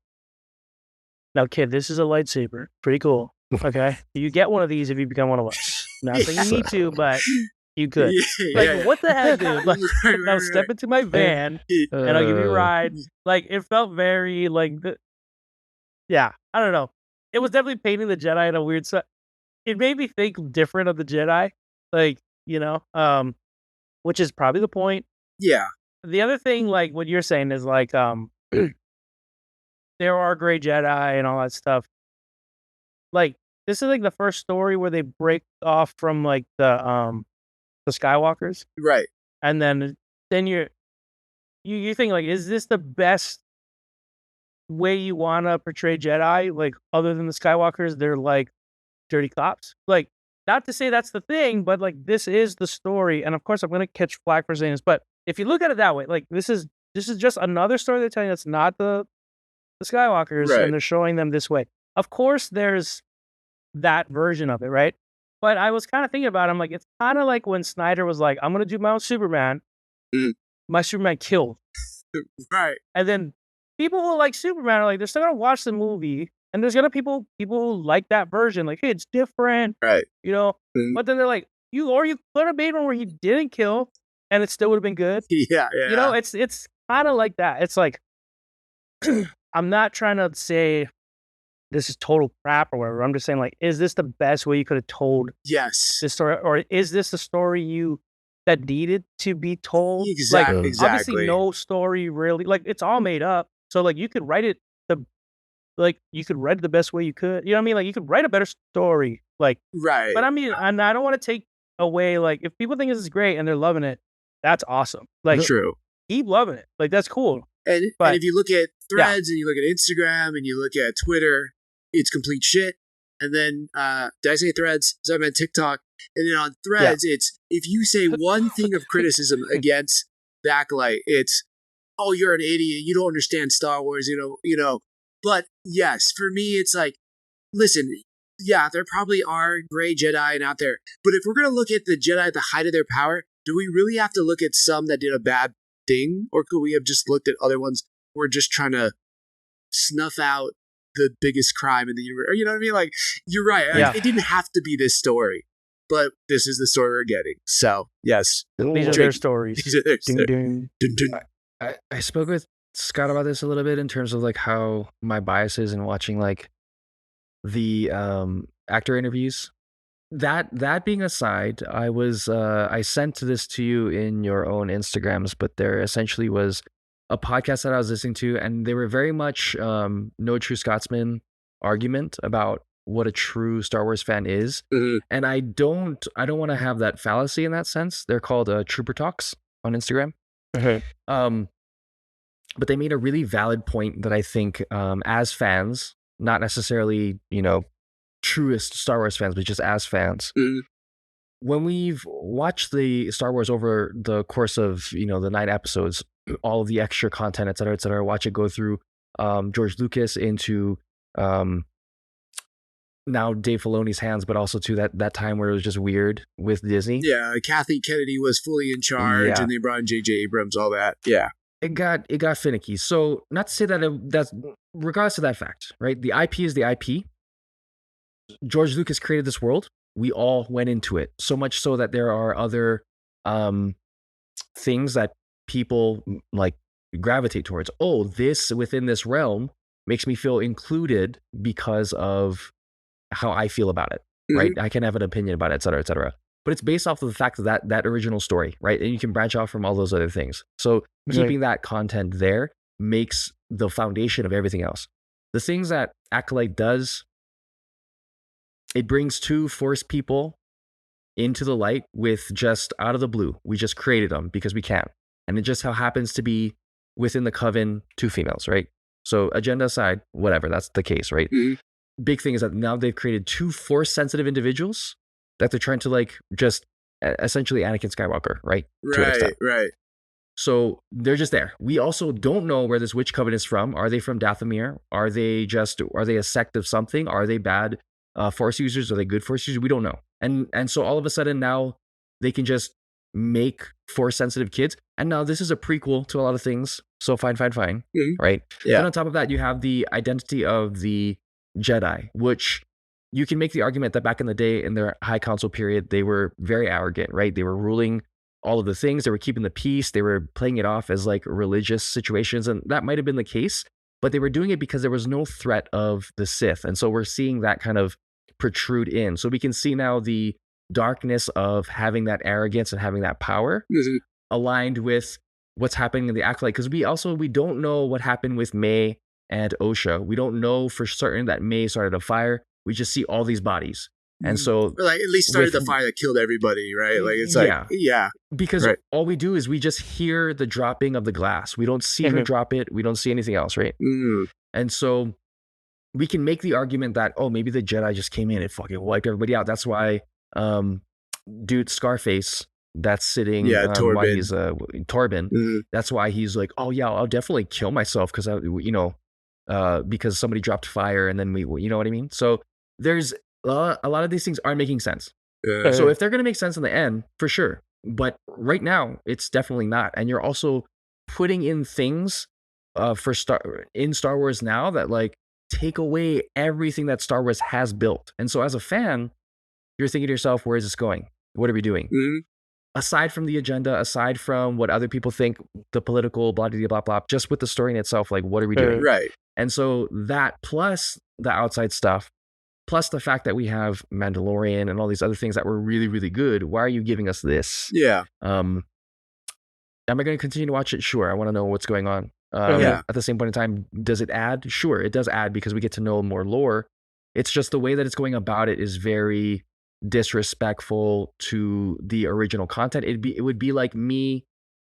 Now, kid, this is a lightsaber. Pretty cool. Okay. You get one of these if you become one of us. Not saying you need to, but you could. Like, what the heck, dude? Like, now step into my van and I'll give you a ride. Like, it felt very like yeah, I don't know. It was definitely painting the Jedi in a weird side. It made me think different of the Jedi. Like, which is probably the point. Yeah. The other thing, like what you're saying, is like there are gray Jedi and all that stuff. Like, this is like the first story where they break off from like the Skywalkers, Right. and then you think like, is this the best way you want to portray Jedi? Like, other than the Skywalkers, they're like dirty cops. Like, not to say that's the thing, but like, this is the story. And of course, I'm gonna catch flack for saying this, but if you look at it that way, like, this is just another story they're telling. That's not the Skywalkers, Right. and they're showing them this way. Of course, there's that version of it, right? But I was kind of thinking about it. I'm like, it's kind of like when Snyder was like, I'm gonna do my own Superman. Mhm. My Superman killed. Right. And then people who like Superman are like, they're still gonna watch the movie, and there's gonna people who like that version, like, hey, it's different, Right. Mhm. But then they're like, you could have made one where he didn't kill, and it still would have been good. Yeah. It's kind of like that. It's like, I'm not trying to say this is total crap or whatever. I'm just saying, like, is this the best way you could have told Yes. this story, or is this the story that needed to be told? Exactly. Like, Exactly. obviously, no story really. Like, it's all made up. So, like, you could write it the best way you could. You know what I mean? Like, you could write a better story. Like, Right. but I mean, and I don't want to take away, like, if people think this is great and they're loving it, that's awesome. Like, True. keep loving it. Like, that's cool. And But- if you look at Threads and you look at Instagram and you look at Twitter, it's complete shit. And then did I say Threads? So I meant TikTok. And then on Threads, it's if you say one thing of criticism against the Acolyte, it's, oh, you're an idiot. You don't understand Star Wars. You know. But yes, for me, it's like, listen. Yeah, there probably are gray Jedi out there. But if we're gonna look at the Jedi at the height of their power, do we really have to look at some that did a bad thing, or could we have just looked at other ones who are just trying to snuff out the biggest crime in the universe? Or, you know what I mean? Like, you're right. Yeah. It didn't have to be this story, but this is the story we're getting. So, yes. These are their stories. These are their Ding, ding. Dun, dun. I spoke with Scott about this a little bit in terms of like how my biases in watching like the actor interviews. That being aside, I sent this to you in your own Instagrams, but there essentially was a podcast that I was listening to, and they were very much no true Scotsman argument about what a true Star Wars fan is. Mhm. And I don't want to have that fallacy in that sense. They're called Trooper Talks on Instagram. But they made a really valid point that I think as fans, not necessarily, truest Star Wars fans, but just as fans, Mhm. when we've watched the Star Wars over the course of, the 9 episodes, all of the extra content, et cetera, watch it go through George Lucas into now Dave Filoni's hands, but also to that time where it was just weird with Disney. Yeah, Kathy Kennedy was fully in charge, Yeah. and they brought in J.J. Abrams, all that. Yeah. It got finicky. So not to say that that's regardless of that fact, right? The IP is the IP. George Lucas created this world. We all went into it. So much so that there are other things that people like gravitate towards. Oh, this within this realm makes me feel included because of how I feel about it, right? I can have an opinion about it, et cetera, et cetera. But it's based off of the fact of that original story, right? And you can branch off from all those other things. So keeping that content there makes the foundation of everything else. The things that Acolyte does, it brings 2 Force people into the light with just out of the blue. We just created them because we can. And it just how happens to be within the coven 2 females, right? So agenda aside, whatever, that's the case, right? Mhm. Big thing is that now they've created 2 Force sensitive individuals that they're trying to like just essentially Anakin Skywalker, right? To an extent. Right. So they're just there. We also don't know where this witch coven is from. Are they from Dathomir? Are they a sect of something? Are they bad Force users? Are they good Force users? We don't know. And so all of a sudden now they can just make for sensitive kids. And now this is a prequel to a lot of things. So fine, Mhm. right? Yeah. Then on top of that, you have the identity of the Jedi, which you can make the argument that back in the day in their High Council period, they were very arrogant, right? They were ruling all of the things. They were keeping the peace. They were playing it off as like religious situations. And that might have been the case, but they were doing it because there was no threat of the Sith. And so we're seeing that kind of protrude in. So we can see now the darkness of having that arrogance and having that power Mhm. aligned with what's happening in the Acolyte. Because we don't know what happened with May and Osha. We don't know for certain that May started a fire. We just see all these bodies. And so Or like at least started with- the fire that killed everybody, right? Like it's Yeah. like yeah. because Right. all we do is we just hear the dropping of the glass. We don't see her Mhm. drop it. We don't see anything else, right? Mm. And so we can make the argument that, oh, maybe the Jedi just came in and fucking wiped everybody out. That's why dude Scarface that's sitting Yeah, while Torben. he's Torben, Mhm. that's why he's like, oh yeah, I'll definitely kill myself because because somebody dropped fire and then you know what I mean? So there's a lot of these things aren't making sense. Yeah. So if they're going to make sense in the end, for sure. But right now, it's definitely not. And you're also putting in things in Star Wars now that like take away everything that Star Wars has built. And so as a fan, you're thinking to yourself, where is this going? What are we doing? Mhm. Aside from the agenda, aside from what other people think, the political blah blah blah blah, just with the story in itself, like what are we doing? Right. And so that plus the outside stuff, plus the fact that we have Mandalorian and all these other things that were really, really good. Why are you giving us this? Yeah. Am I going to continue to watch it? Sure. I want to know what's going on. Yeah. At the same point in time, does it add? Sure, it does add because we get to know more lore. It's just the way that it's going about it is very disrespectful to the original content. It would be like me,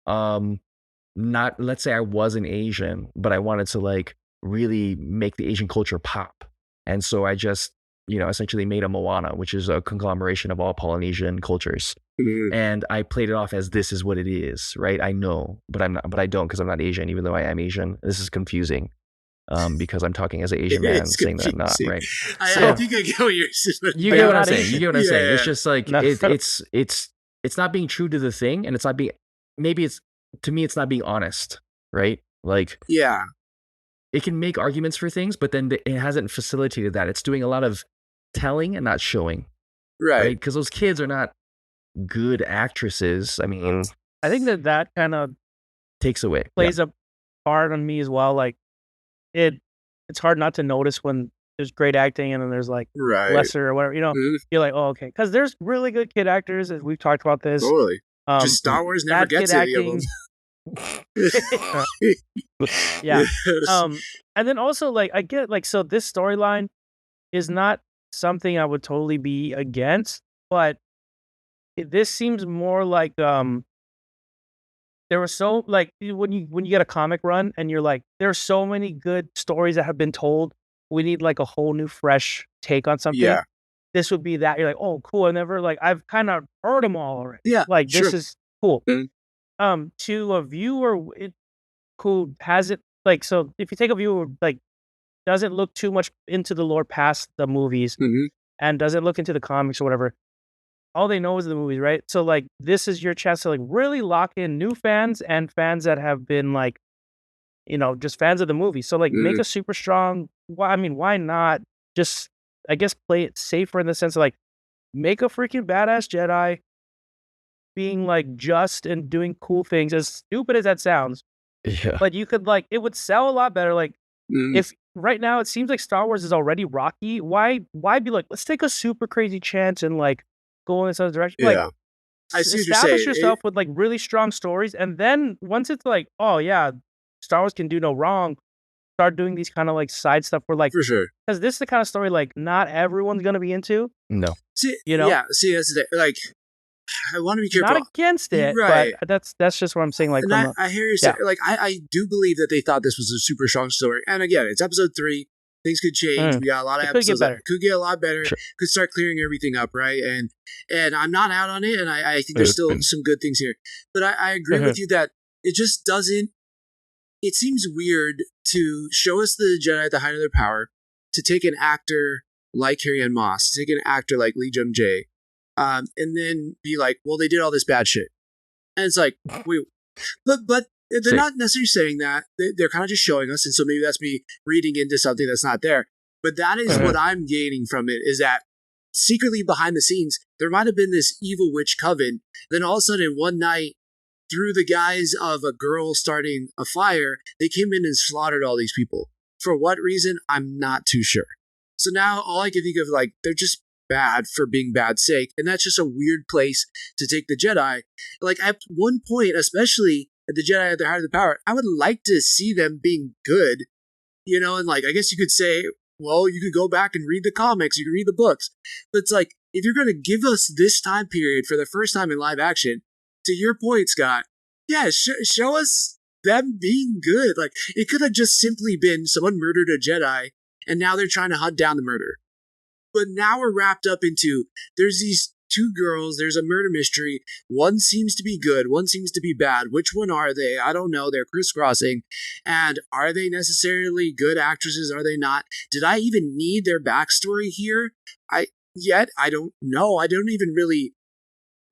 not, let's say I was an Asian, but I wanted to like really make the Asian culture pop. And so I just, essentially made a Moana, which is a conglomeration of all Polynesian cultures. Mhm. And I played it off as this is what it is, right? I know, but I don't because I'm not Asian, even though I am Asian. This is confusing because I'm talking as an Asian man It's saying that I'm not, confusing. right? I So- think I get what you're saying. You But get you're what I'm not saying. Asian. You get what I'm saying. It's Yeah. just like No. it's not being true to the thing, and it's not being maybe it's to me it's not being honest, right? Like Yeah. it can make arguments for things, but then it hasn't facilitated that. It's doing a lot of telling and not showing, right? Right. Because those kids are not good actresses. I mean, I think that kind of takes away. plays a part on me as well. Like it's hard not to notice when there's great acting and then there's like Right. lesser or whatever. Mhm. You're like, oh, okay, because there's really good kid actors. As we've talked about this. Totally. Just Star Wars never bad gets kid any of them. Yeah. Yes. And then also like I get like so this storyline is not something I would totally be against, but this seems more like there were so like when you get a comic run and you're like there's so many good stories that have been told. We need like a whole new fresh take on something. Yeah. This would be that. You're like, oh, cool. I never like I've kind of heard them all already. Yeah, Like this sure. is cool. Mhm. To a viewer who hasn't like so if you take a viewer like doesn't look too much into the lore past the movies Mhm. and doesn't look into the comics or whatever, all they know is the movies, right? So like this is your chance to like really lock in new fans and fans that have been like, just fans of the movie. So like make a super strong. Why not just I guess play it safer in the sense of like make a freaking badass Jedi being like just and doing cool things, as stupid as that sounds. Yeah. But you could like it would sell a lot better. Like Mhm. if right now it seems like Star Wars is already rocky, why be like, let's take a super crazy chance and like go in this other direction? Yeah. Like I see what you're establish saying. yourself with like really strong stories, and then once it's like, oh yeah, Star Wars can do no wrong, start doing these kind of like side stuff where like For sure. because this is the kind of story like not everyone's gonna be into. No. See, You know? Yeah. See, that's the thing. Like, I want to be careful. Not against it, Right. but that's just what I'm saying. Like, And from I hear you say, like, I do believe that they thought this was a super strong story. And again, it's episode 3. Things could change. We got a lot of It could get episodes that better. could get a lot better. Sure. Could start clearing everything up, right? And I'm not out on it. And I think there's still some good things here. But I agree with you that it just doesn't. It seems weird to show us the Jedi at the height of their power, to take an actor like Carrie-Anne Moss, to take an actor like Lee Jung Jae, and then be like, well, they did all this bad shit. And it's like, wait, but they're not necessarily saying that. They're kind of just showing us, and so maybe that's me reading into something that's not there. But that is what I'm gaining from it, is that secretly behind the scenes, there might have been this evil witch coven. Then all of a sudden, one night, through the guise of a girl starting a fire, they came in and slaughtered all these people. For what reason? I'm not too sure. So now all I can think of, like, they're just bad for being bad's sake. And that's just a weird place to take the Jedi. Like, at one point, especially at the Jedi at their height of the power, I would like to see them being good. You know, and like, I guess you could say, well, you could go back and read the comics, you could read the books. But it's like, if you're going to give us this time period for the first time in live action, to your point, Scott, yeah, show us them being good. Like, it could have just simply been someone murdered a Jedi, and now they're trying to hunt down the murderer. But now we're wrapped up into, there's these two girls, there's a murder mystery. One seems to be good, one seems to be bad. Which one are they? I don't know. They're crisscrossing. And are they necessarily good actresses? Are they not? Did I even need their backstory here? I don't know. I don't even really...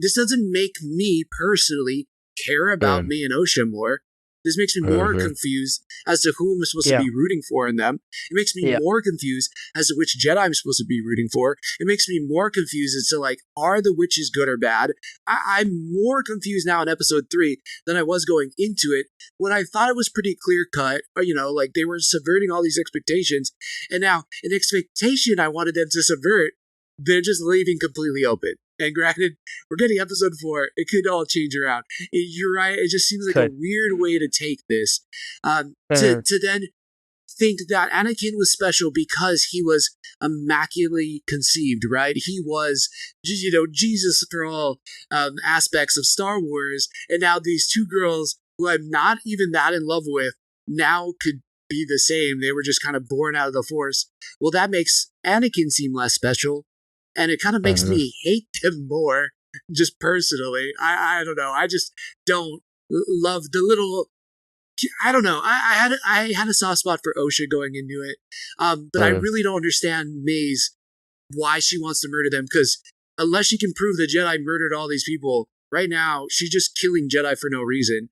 This doesn't make me personally care about me and Osha more. This makes me more confused as to who I'm supposed to be rooting for in them. It makes me more confused as to which Jedi I'm supposed to be rooting for. It makes me more confused as to, like, are the witches good or bad? I'm more confused now in episode 3 than I was going into it, when I thought it was pretty clear cut, or, you know, like, they were subverting all these expectations. And now, an expectation I wanted them to subvert, they're just leaving completely open. And granted, we're getting episode 4. It could all change around. You're right. It just seems like a weird way to take this. To then think that Anakin was special because he was immaculately conceived, right? He was, you know, Jesus for all aspects of Star Wars. And now these two girls who I'm not even that in love with now could be the same. They were just kind of born out of the Force. Well, that makes Anakin seem less special. And it kind of makes me hate them more, just personally. I don't know. I just don't love the little... I don't know. I had a soft spot for Osha going into it. But I really don't understand Maze, why she wants to murder them. Because unless she can prove the Jedi murdered all these people, right now, she's just killing Jedi for no reason.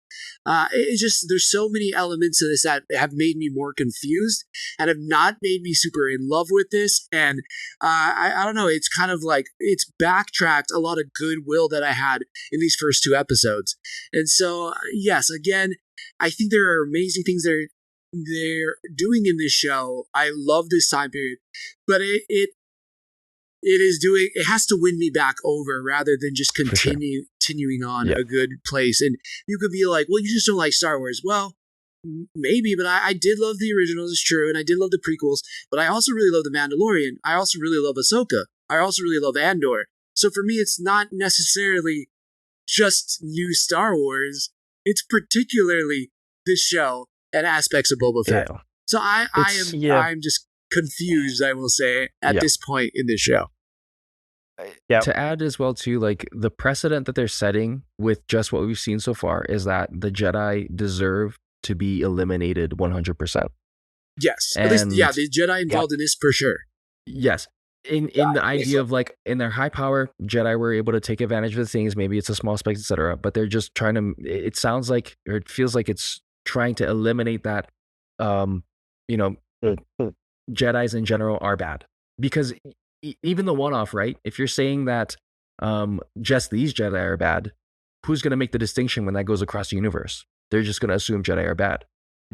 It's just, there's so many elements of this that have made me more confused and have not made me super in love with this. And I don't know, it's kind of like, it's backtracked a lot of goodwill that I had in these first 2 episodes. And so, yes, again, I think there are amazing things they're doing in this show. I love this time period, but it has to win me back over rather than just continuing on a good place. And you could be like, well, you just don't like Star Wars. Well, maybe, but I did love the originals, it's true, and I did love the prequels, but I also really love The Mandalorian. I also really love Ahsoka. I also really love Andor. So for me, it's not necessarily just new Star Wars. It's particularly this show and aspects of Boba Fett. Yeah. So I'm just confused, I will say, at this point in this show. To add as well too, like, the precedent that they're setting with just what we've seen so far is that the Jedi deserve to be eliminated 100%. Yes, at least, the Jedi involved in this for sure. Yes, in the idea of, like, in their high power, Jedi were able to take advantage of the things. Maybe it's a small space, etc. But they're just trying to. It sounds like, or it feels like, it's trying to eliminate that. Jedis in general are bad, because even the one-off, right? If you're saying that just these Jedi are bad, who's going to make the distinction when that goes across the universe? They're just going to assume Jedi are bad.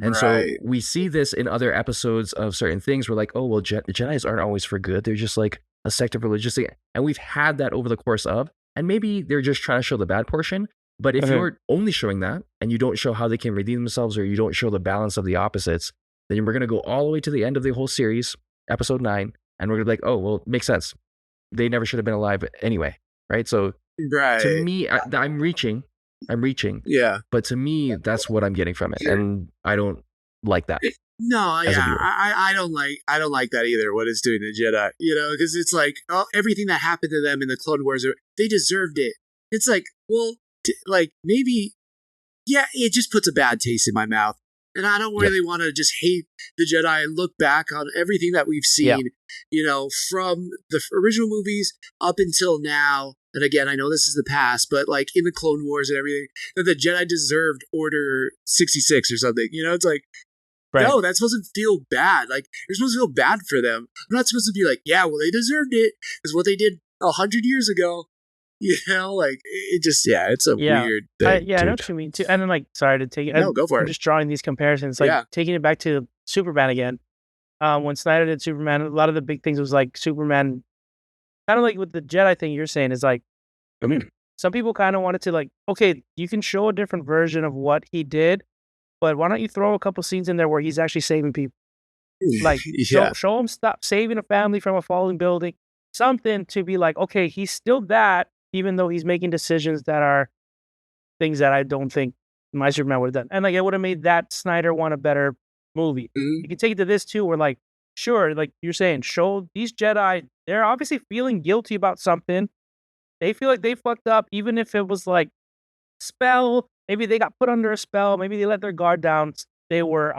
And so we see this in other episodes of certain things. We're like, oh, well, Jedis aren't always for good. They're just like a sect of religious thing. And we've had that over the course of, and maybe they're just trying to show the bad portion. But if you're only showing that and you don't show how they can redeem themselves, or you don't show the balance of the opposites, then we're going to go all the way to the end of the whole series, episode 9, and we're going to be like, oh, well, it makes sense. They never should have been alive anyway, right? So to me, I'm reaching. Yeah. But to me, that's what I'm getting from it. And I don't like that. No, I don't like that either, what it's doing to Jedi. You know, because it's like, everything that happened to them in the Clone Wars, they deserved it. It's like, well, maybe, it just puts a bad taste in my mouth. And I don't really want to just hate the Jedi and look back on everything that we've seen, from the original movies up until now. And again, I know this is the past, but like in the Clone Wars and everything, that the Jedi deserved Order 66 or something. It's like, no, that's supposed to feel bad. Like, you're supposed to feel bad for them. I'm not supposed to be like, yeah, well, they deserved it because what they did 100 years ago. Like it just, it's a weird thing. I know what you mean too. And then, like, sorry to take it. No, go for it. I'm just drawing these comparisons, like taking it back to Superman again. When Snyder did Superman, a lot of the big things was like Superman, kind of like with the Jedi thing you're saying is like, some people kind of wanted to like, okay, you can show a different version of what he did, but why don't you throw a couple scenes in there where he's actually saving people? Like, show him stop saving a family from a falling building. Something to be like, okay, he's still that, even though he's making decisions that are things that I don't think my Superman would have done. And like, it would have made that Snyder one a better movie. You can take it to this too, where like, sure, like you're saying, show these Jedi, they're obviously feeling guilty about something. They feel like they fucked up, even if it was like spell, maybe they got put under a spell, maybe they let their guard down. They were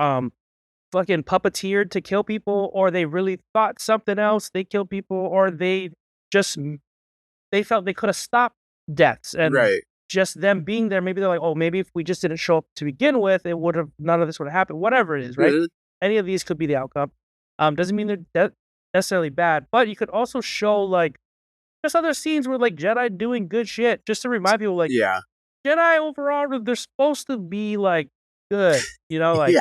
fucking puppeteered to kill people, or they really thought something else, they killed people, or they felt they could have stopped deaths, and just them being there, maybe they're like, oh, maybe if we just didn't show up to begin with, none of this would have happened. Whatever it is, right? Any of these could be the outcome. Doesn't mean they're necessarily bad, but you could also show like just other scenes where like Jedi doing good shit, just to remind people like, Jedi overall, they're supposed to be like good, like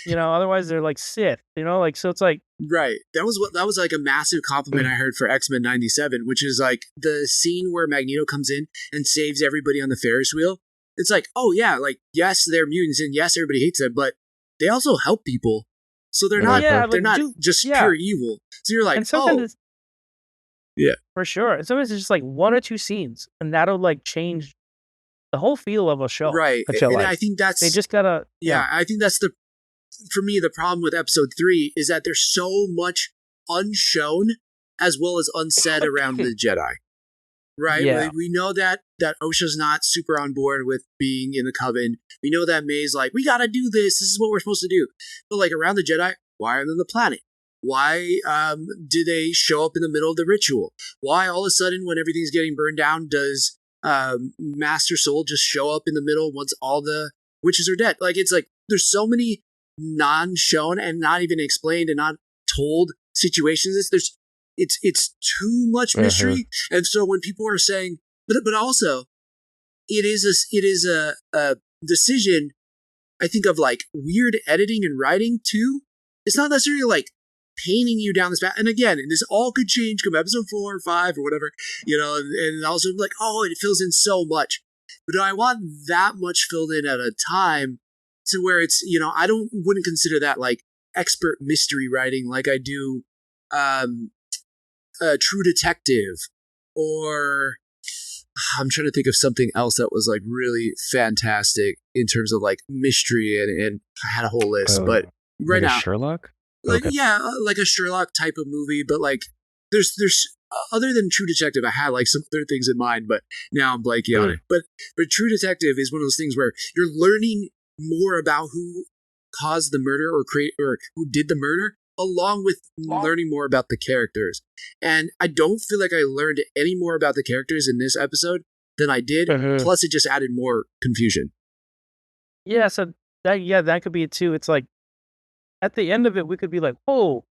otherwise they're like Sith, like, so it's like that was like a massive compliment I heard for X-Men 97, which is like the scene where Magneto comes in and saves everybody on the Ferris wheel. It's like, oh yeah, like yes, they're mutants and yes, everybody hates them, but they also help people, so they're not just pure evil. So you're like, for sure. And sometimes it's just like one or two scenes, and that'll like change the whole feel of a show. Right. And I think that's... They just gotta... I think that's for me, the problem with episode 3 is that there's so much unshown as well as unsaid around the Jedi. Right? Yeah. We know that Osha's not super on board with being in the Coven. We know that May's like, we gotta do this. This is what we're supposed to do. But like around the Jedi, why are they on the planet? Why do they show up in the middle of the ritual? Why all of a sudden when everything's getting burned down does... Master Soul just show up in the middle once all the witches are dead? Like, it's like there's so many non-shown and not even explained and not told situations. It's too much mystery. And so when people are saying, but also it is a decision, I think, of like weird editing and writing too. It's not necessarily like painting you down this path. And again, this all could change come episode 4 or 5 or whatever, and also like, oh, it fills in so much. But do I want that much filled in at a time to where it's, I wouldn't consider that like expert mystery writing like I do True Detective, or I'm trying to think of something else that was like really fantastic in terms of like mystery, and I had a whole list, but right now Sherlock? Like, like a Sherlock type of movie, but like there's other than True Detective, I had like some other things in mind, but now I'm blanking on it. But True Detective is one of those things where you're learning more about who caused the murder or who did the murder, along with learning more about the characters. And I don't feel like I learned any more about the characters in this episode than I did. Plus, it just added more confusion. Yeah, so that could be it too. It's like, at the end of it, we could be like, oh,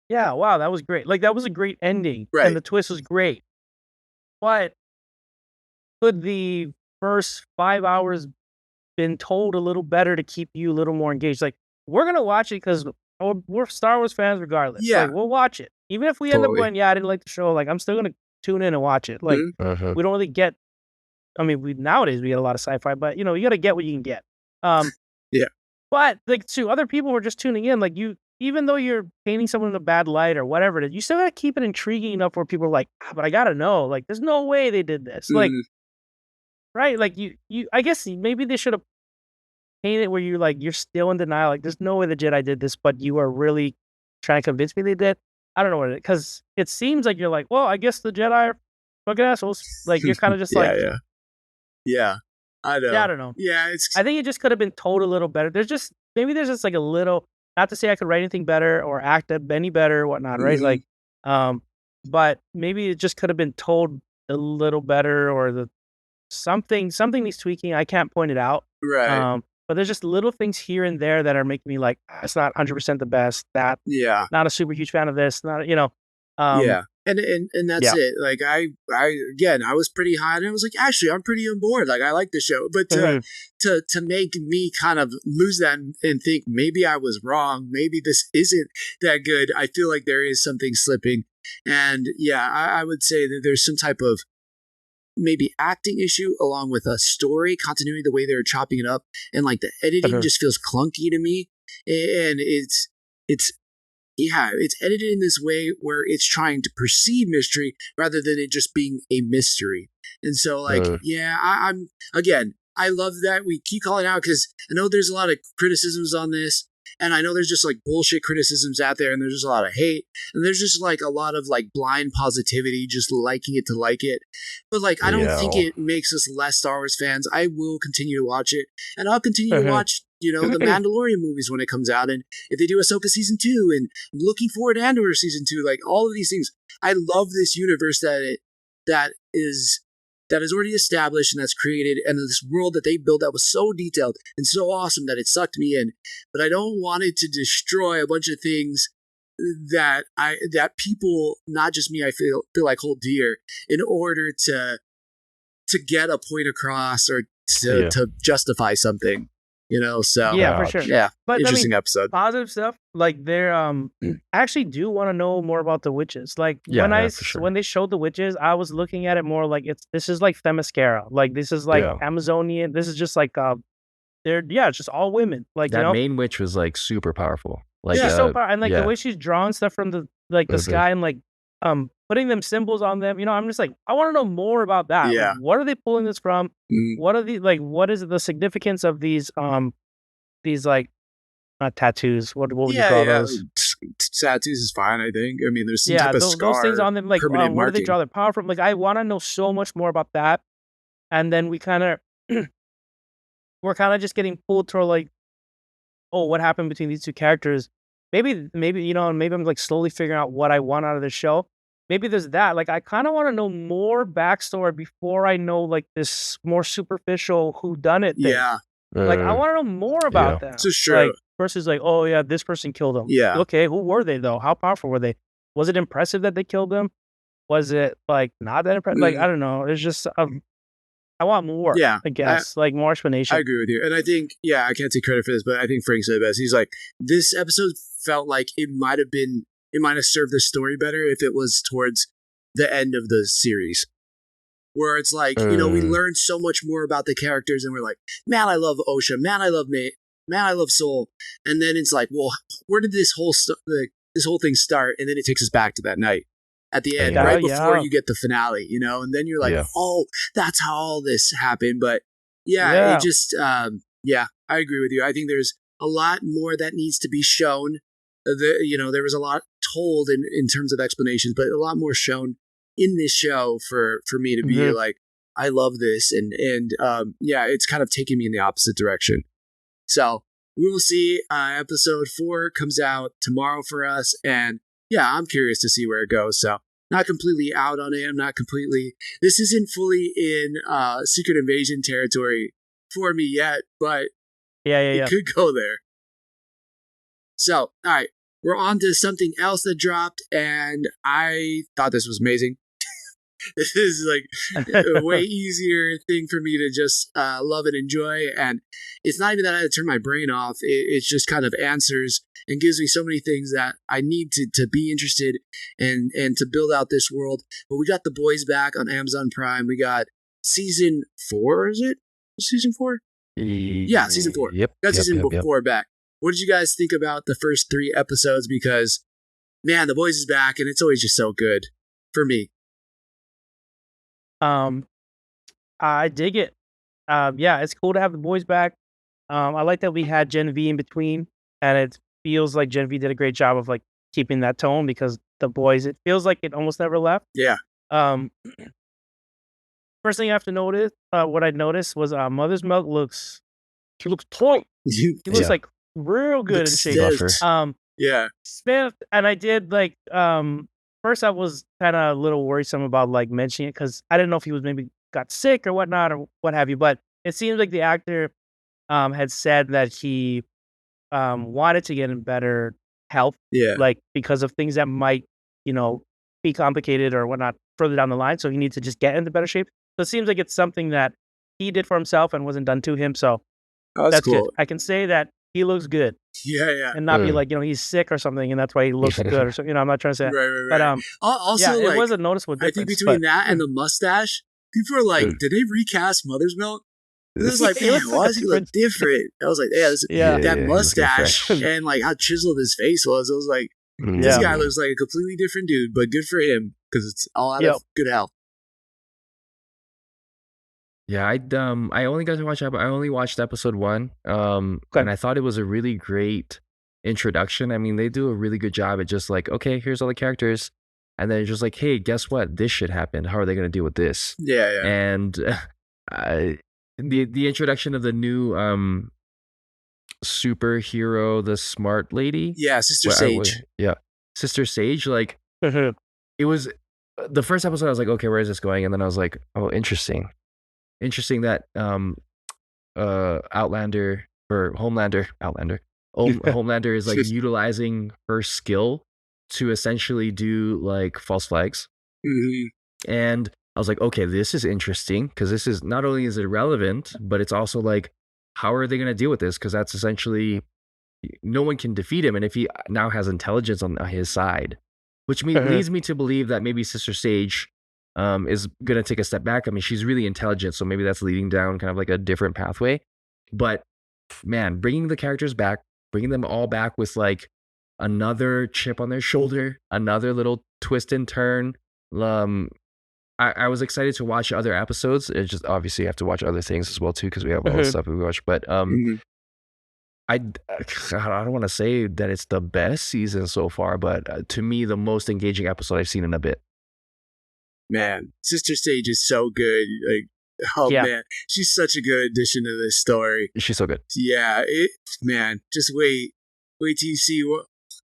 yeah, wow, that was great. Like, that was a great ending. Right. And the twist was great. But could the first 5 hours been told a little better to keep you a little more engaged? Like, we're going to watch it because we're Star Wars fans regardless. Yeah. Like, we'll watch it. Even if we end up going, I didn't like the show, like, I'm still going to tune in and watch it. Like, we don't really get... I mean, nowadays we get a lot of sci-fi, but, you got to get what you can get. Yeah. But like, to other people who are just tuning in, like, even though you're painting someone in a bad light or whatever it is, you still gotta keep it intriguing enough where people are like, but I gotta know, like, there's no way they did this. Like, right? Like, you I guess maybe they should have painted it where you're still in denial, like, there's no way the Jedi did this, but you are really trying to convince me they did. I don't know what it is, because it seems like you're like, well, I guess the Jedi are fucking assholes. Like, you're kind of just yeah. I know. Yeah, I don't know. Yeah, it's I think it just could have been told a little better. There's just like a little. Not to say I could write anything better or act any better or whatnot, right? Mhm. Like, but maybe it just could have been told a little better, or something needs tweaking. I can't point it out. right. But there's just little things here and there that are making me like, it's not 100% the best. That Yeah. not a super huge fan of this. Not Yeah. And that's yeah. it. Like I again, I was pretty high, and I was like, actually, I'm pretty on board. Like I like the show, but Mhm. to make me kind of lose that and think maybe I was wrong, maybe this isn't that good. I feel like there is something slipping, and yeah, I would say that there's some type of maybe acting issue along with a story continuity, the way they're chopping it up, and like the editing Mhm. just feels clunky to me, and it's yeah, it's edited in this way where it's trying to perceive mystery rather than it just being a mystery. And so, like, yeah, I'm again, I love that we keep calling out because I know there's a lot of criticisms on this, and I know there's just like bullshit criticisms out there, and there's just a lot of hate, and there's just like a lot of like blind positivity, just liking it to like it. But like, I don't think it makes us less Star Wars fans. I will continue to watch it, and I'll continue to watch. The Mandalorian movies when it comes out, and if they do Ahsoka season 2, and I'm looking forward to Andor season 2, like all of these things. I love this universe that is already established and that's created, and this world that they built that was so detailed and so awesome that it sucked me in. But I don't want it to destroy a bunch of things that people, not just me, I feel like hold dear in order to get a point across or to justify something. So Yeah, for sure. yeah, But interesting episode. Positive stuff. Like they're I actually do want to know more about the witches. Like for sure. when they showed the witches, I was looking at it more like this is like Themyscira. Like this is like Amazonian. This is just like it's just all women. Like that main witch was like super powerful. Like she's so powerful, and like the way she's drawing stuff from the the sky and like putting them symbols on them. I'm just like, I want to know more about that. Yeah. Like, what are they pulling this from? What are what is the significance of these like not tattoos? What would you call those? Tattoos is fine, I think. I mean, there's some type of scar, those things on them. Like, permanent where do they marking. draw their power from? Like, I want to know so much more about that. And then we kind of we're kind of just getting pulled toward like, oh, what happened between these two characters? Maybe maybe I'm like slowly figuring out what I want out of the show. Maybe there's that. Like, I kind of want to know more backstory before I know like this more superficial whodunit thing. Yeah. Like, I want to know more about that. So sure. Like, versus like, oh yeah, this person killed him. Yeah. Okay, who were they though? How powerful were they? Was it impressive that they killed them? Was it like not that impressive? Like, I don't know. It's just I want more. Yeah. I guess like more explanation. I agree with you, and I think I can't take credit for this, but I think Frank said it best. He's like, this episode felt like it might have served the story better if it was towards the end of the series. Where it's like, we learned so much more about the characters, and we're like, man, I love Osha, man, I love May, man, I love Soul, and then it's like, well, where did this whole thing start? And then it takes us back to that night at the end, right before you get the finale, and then you're like, oh, that's how all this happened. But it just, I agree with you. I think there's a lot more that needs to be shown. There was a lot told in terms of explanations, but a lot more shown in this show for me to be like, I love this, and it's kind of taking me in the opposite direction. So we will see. Episode 4 comes out tomorrow for us, and I'm curious to see where it goes. So not completely out on it. I'm not completely. This isn't fully in Secret Invasion territory for me yet, but it could go there. So all right, we're on to something else that dropped, and I thought this was amazing. This is like a way easier thing for me to just love and enjoy. And it's not even that I had to turn my brain off. It's just kind of answers and gives me so many things that I need to be interested and to build out this world. But we got The Boys back on Amazon Prime. We got season 4, is it? Season 4? Yeah, season 4. Yep. Got season 4 back. What did you guys think about the first 3 episodes? Because, man, The Boys is back, and it's always just so good for me. I dig it. It's cool to have The Boys back. I like that we had Gen V in between, and it feels like Gen V did a great job of like keeping that tone because The Boys, it feels like it almost never left. Yeah. first thing I have to notice, what I noticed was Mother's Milk looks tight. He looks Yeah. like real good in shape. Buffer. Yeah. Smith, and I did like first I was kind of a little worrisome about like mentioning it because I didn't know if he was maybe got sick or whatnot or what have you. But it seems like the actor had said that he wanted to get in better health, Yeah. like because of things that might, you know, be complicated or whatnot further down the line. So he needs to just get into better shape. So it seems like it's something that he did for himself and wasn't done to him. So that's cool. good. I can say that he looks good Yeah. and not be like, you know, he's sick or something and that's why he looks good or something. You know, I'm not trying to say that. Right. But Also, yeah, like, it was a noticeable I difference. think between that and the mustache, people are like, did they recast Mother's Milk? It was like, man, why does he look different? I was like, that mustache and like how chiseled his face was. I was like, this guy looks like a completely different dude, but good for him because it's all out of good health. Yeah, I only got to watch. I only watched episode 1. And I thought it was a really great introduction. I mean, they do a really good job at just like, okay, here's all the characters, and then it's just like, hey, guess what? This shit happened. How are they gonna deal with this? Yeah. And the introduction of the new superhero, the smart lady. Yeah, Sister Sage. Yeah, Sister Sage. Like, it was the first episode. I was like, okay, where is this going? And then I was like, oh, interesting that Homelander is like utilizing her skill to essentially do like false flags. And I was like, okay, this is interesting because this is not only is it relevant, but it's also like, how are they going to deal with this? Because that's essentially no one can defeat him, and if he now has intelligence on his side, which leads me to believe that maybe Sister Sage is going to take a step back. I mean, she's really intelligent, so maybe that's leading down kind of like a different pathway. But man, bringing the characters back, bringing them all back with like another chip on their shoulder, another little twist and turn. I was excited to watch other episodes. It's just obviously I have to watch other things as well too because we have all the stuff we watch. But I don't want to say that it's the best season so far, but to me, the most engaging episode I've seen in a bit. Man, Sister Sage is so good. Like, man, she's such a good addition to this story. She's so good. Yeah, man, just wait till you see what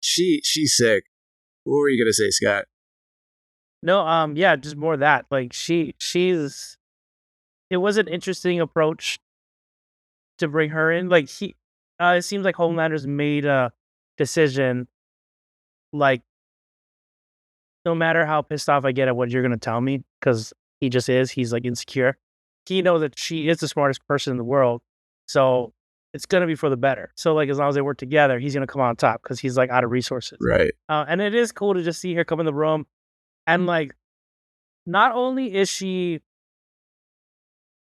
she's sick. What were you gonna say, Scott? No, yeah, just more of that. Like she's. It was an interesting approach to bring her in. Like it seems like Homelander's made a decision. Like, no matter how pissed off I get at what you're gonna tell me, because he just is. He's like insecure. He knows that she is the smartest person in the world, so it's gonna be for the better. So like, as long as they work together, he's gonna come on top because he's like out of resources. Right. And it is cool to just see her come in the room. And like, not only is she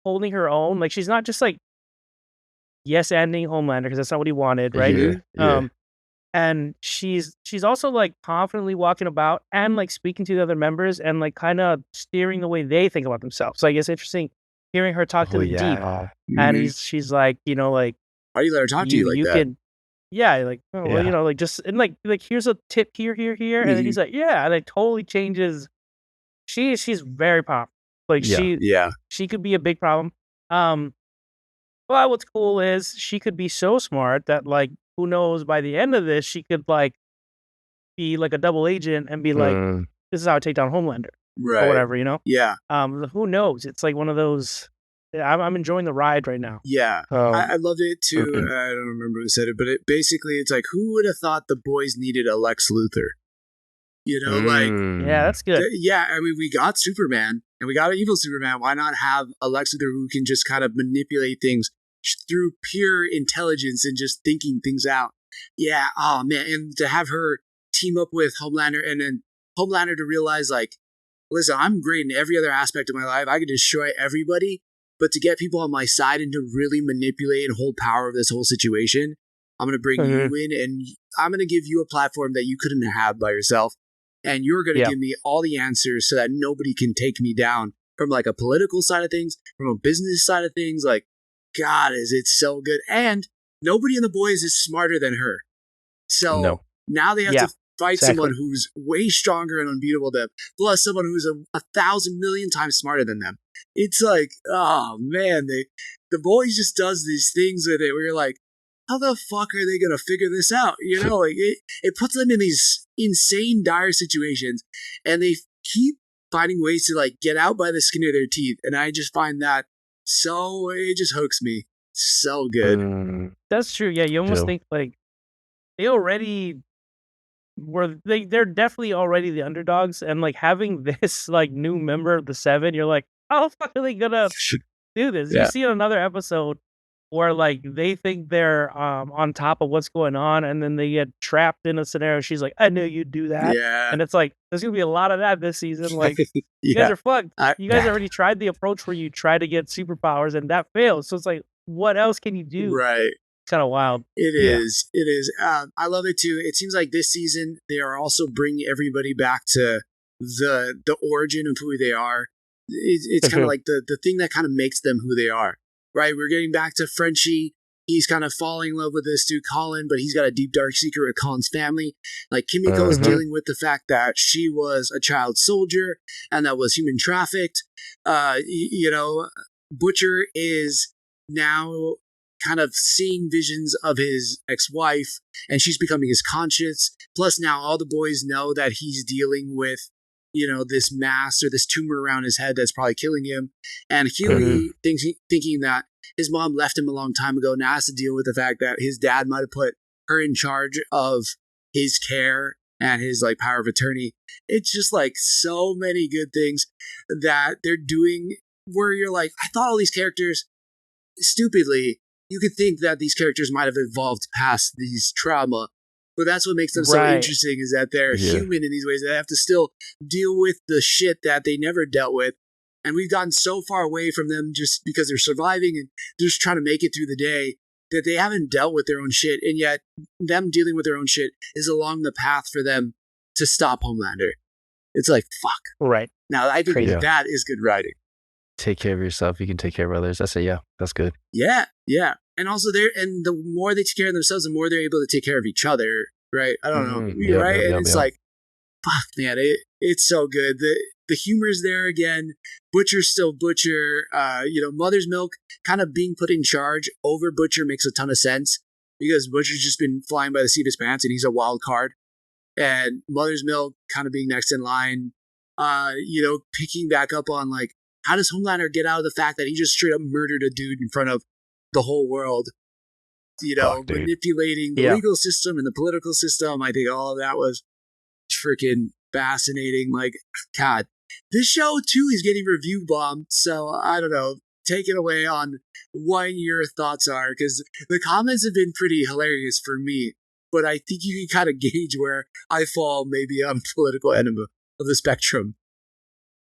holding her own, like she's not just like yes-ending Homelander because that's not what he wanted, right? Yeah. And she's also like confidently walking about and like speaking to the other members and like kind of steering the way they think about themselves. Like it's interesting hearing her talk to the Deep, and she's like, you know, like, why do you let her talk to you like that? Like, oh, well, you know, like just and like here's a tip here, and then he's like, yeah, and it totally changes. She's very powerful. Like she could be a big problem. Well, what's cool is she could be so smart that like, who knows, by the end of this she could like be like a double agent and be like, this is how I take down Homelander, or whatever, you know? Yeah. Who knows? It's like one of those. I'm enjoying the ride right now. Yeah, I loved it too. I don't remember who said it, but it's like, who would have thought the boys needed a Lex Luthor? You know, like, yeah, that's good. Yeah, I mean, we got Superman and we got an evil Superman. Why not have a Lex Luthor who can just kind of manipulate things through pure intelligence and just thinking things out? Yeah, oh man, and to have her team up with Homelander and then Homelander to realize like, listen, I'm great in every other aspect of my life. I can destroy everybody, but to get people on my side and to really manipulate and hold power of this whole situation, I'm going to bring you in and I'm going to give you a platform that you couldn't have by yourself. And you're going to give me all the answers so that nobody can take me down from like a political side of things, from a business side of things. Like, God, is it so good. And nobody in the boys is smarter than her. So now they have fight someone who's way stronger and unbeatable than them, plus someone who's 1,000 million times smarter than them. It's like, oh man, the boys just does these things with it where you're like, how the fuck are they gonna figure this out? You know, like it puts them in these insane, dire situations, and they keep finding ways to like get out by the skin of their teeth, and I just find that so it just hooks me so good. That's true. Yeah, you almost think like they already they're definitely already the underdogs, and like having this like new member of the Seven, you're like, how the fuck are they gonna do this? Yeah. You see another episode where like they think they're on top of what's going on, and then they get trapped in a scenario. She's like, I knew you'd do that. Yeah. And it's like there's gonna be a lot of that this season. Like you guys are fucked. You guys already tried the approach where you try to get superpowers and that fails. So it's like, what else can you do? Right. It's kind of wild. It is. It is. I love it too. It seems like this season they are also bringing everybody back to the origin of who they are. It's kind of like the thing that kind of makes them who they are. Right? We're getting back to Frenchie. He's kind of falling in love with this dude Colin, but he's got a deep dark secret with Colin's family. Like Kimiko is dealing with the fact that she was a child soldier and that was human trafficked. You know, Butcher is now kind of seeing visions of his ex-wife, and she's becoming his conscience. Plus now all the boys know that he's dealing with, you know, this mass or this tumor around his head that's probably killing him. And Huey thinking that his mom left him a long time ago, now has to deal with the fact that his dad might have put her in charge of his care and his like power of attorney. It's just like so many good things that they're doing where you're like, I thought all these characters, stupidly, you could think that these characters might have evolved past these trauma, but that's what makes them so interesting is that they're human in these ways. They have to still deal with the shit that they never dealt with. And we've gotten so far away from them just because they're surviving and they're just trying to make it through the day that they haven't dealt with their own shit. And yet them dealing with their own shit is along the path for them to stop Homelander. It's like, fuck. Right. Now, I think that is good writing. Take care of yourself. You can take care of others. That's that's good. Yeah. Yeah. And also and the more they take care of themselves, the more they're able to take care of each other. Right. I don't know. Right. And it's like, fuck, man, it's so good. The humor's there again. Butcher's still Butcher. You know, Mother's Milk kind of being put in charge over Butcher makes a ton of sense because Butcher's just been flying by the seat of his pants and he's a wild card. And Mother's Milk kind of being next in line, you know, picking back up on like, how does Homelander get out of the fact that he just straight up murdered a dude in front of the whole world? You know, manipulating the legal system and the political system. I think all of that was freaking fascinating. Like, God, this show too is getting review bombed. So I don't know. Take it away on what your thoughts are, because the comments have been pretty hilarious for me. But I think you can kind of gauge where I fall maybe on political end of the spectrum.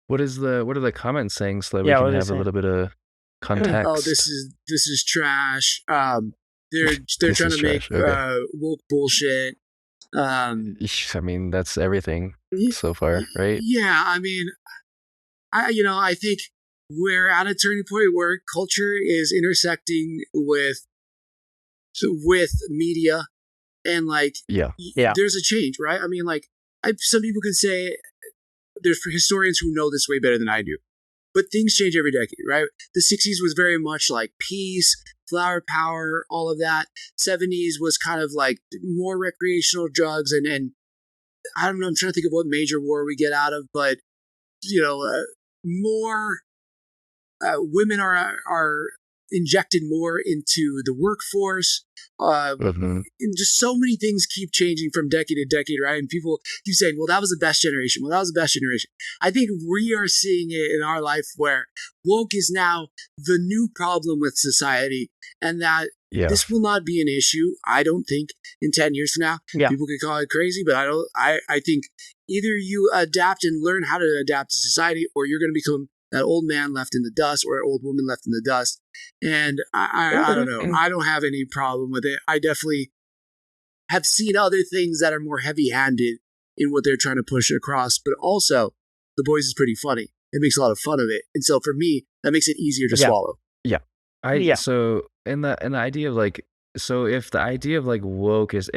What are the comments saying so that we can have a little bit of context? Oh, this is trash. They're trying to make woke bullshit. I mean, that's everything so far, right? Yeah, I mean, I think we're at a turning point where culture is intersecting with media, and like, there's a change, right? I mean, like, some people could say there's historians who know this way better than I do, but things change every decade, right? The 60s was very much like peace, flower power, all of that. 70s was kind of like more recreational drugs, and I don't know, I'm trying to think of what major war we get out of, but you know, more women are injected more into the workforce. And just so many things keep changing from decade to decade, right? And people keep saying, well, that was the best generation. Well, that was the best generation. I think we are seeing it in our life where woke is now the new problem with society, and that this will not be an issue, I don't think, in 10 years from now. People could call it crazy, but I think either you adapt and learn how to adapt to society, or you're going to become that old man left in the dust or old woman left in the dust. And I don't know. I don't have any problem with it. I definitely have seen other things that are more heavy-handed in what they're trying to push across. But also, The Boys is pretty funny. It makes a lot of fun of it. And so for me, that makes it easier to swallow. So in the idea of like So if the idea of like woke is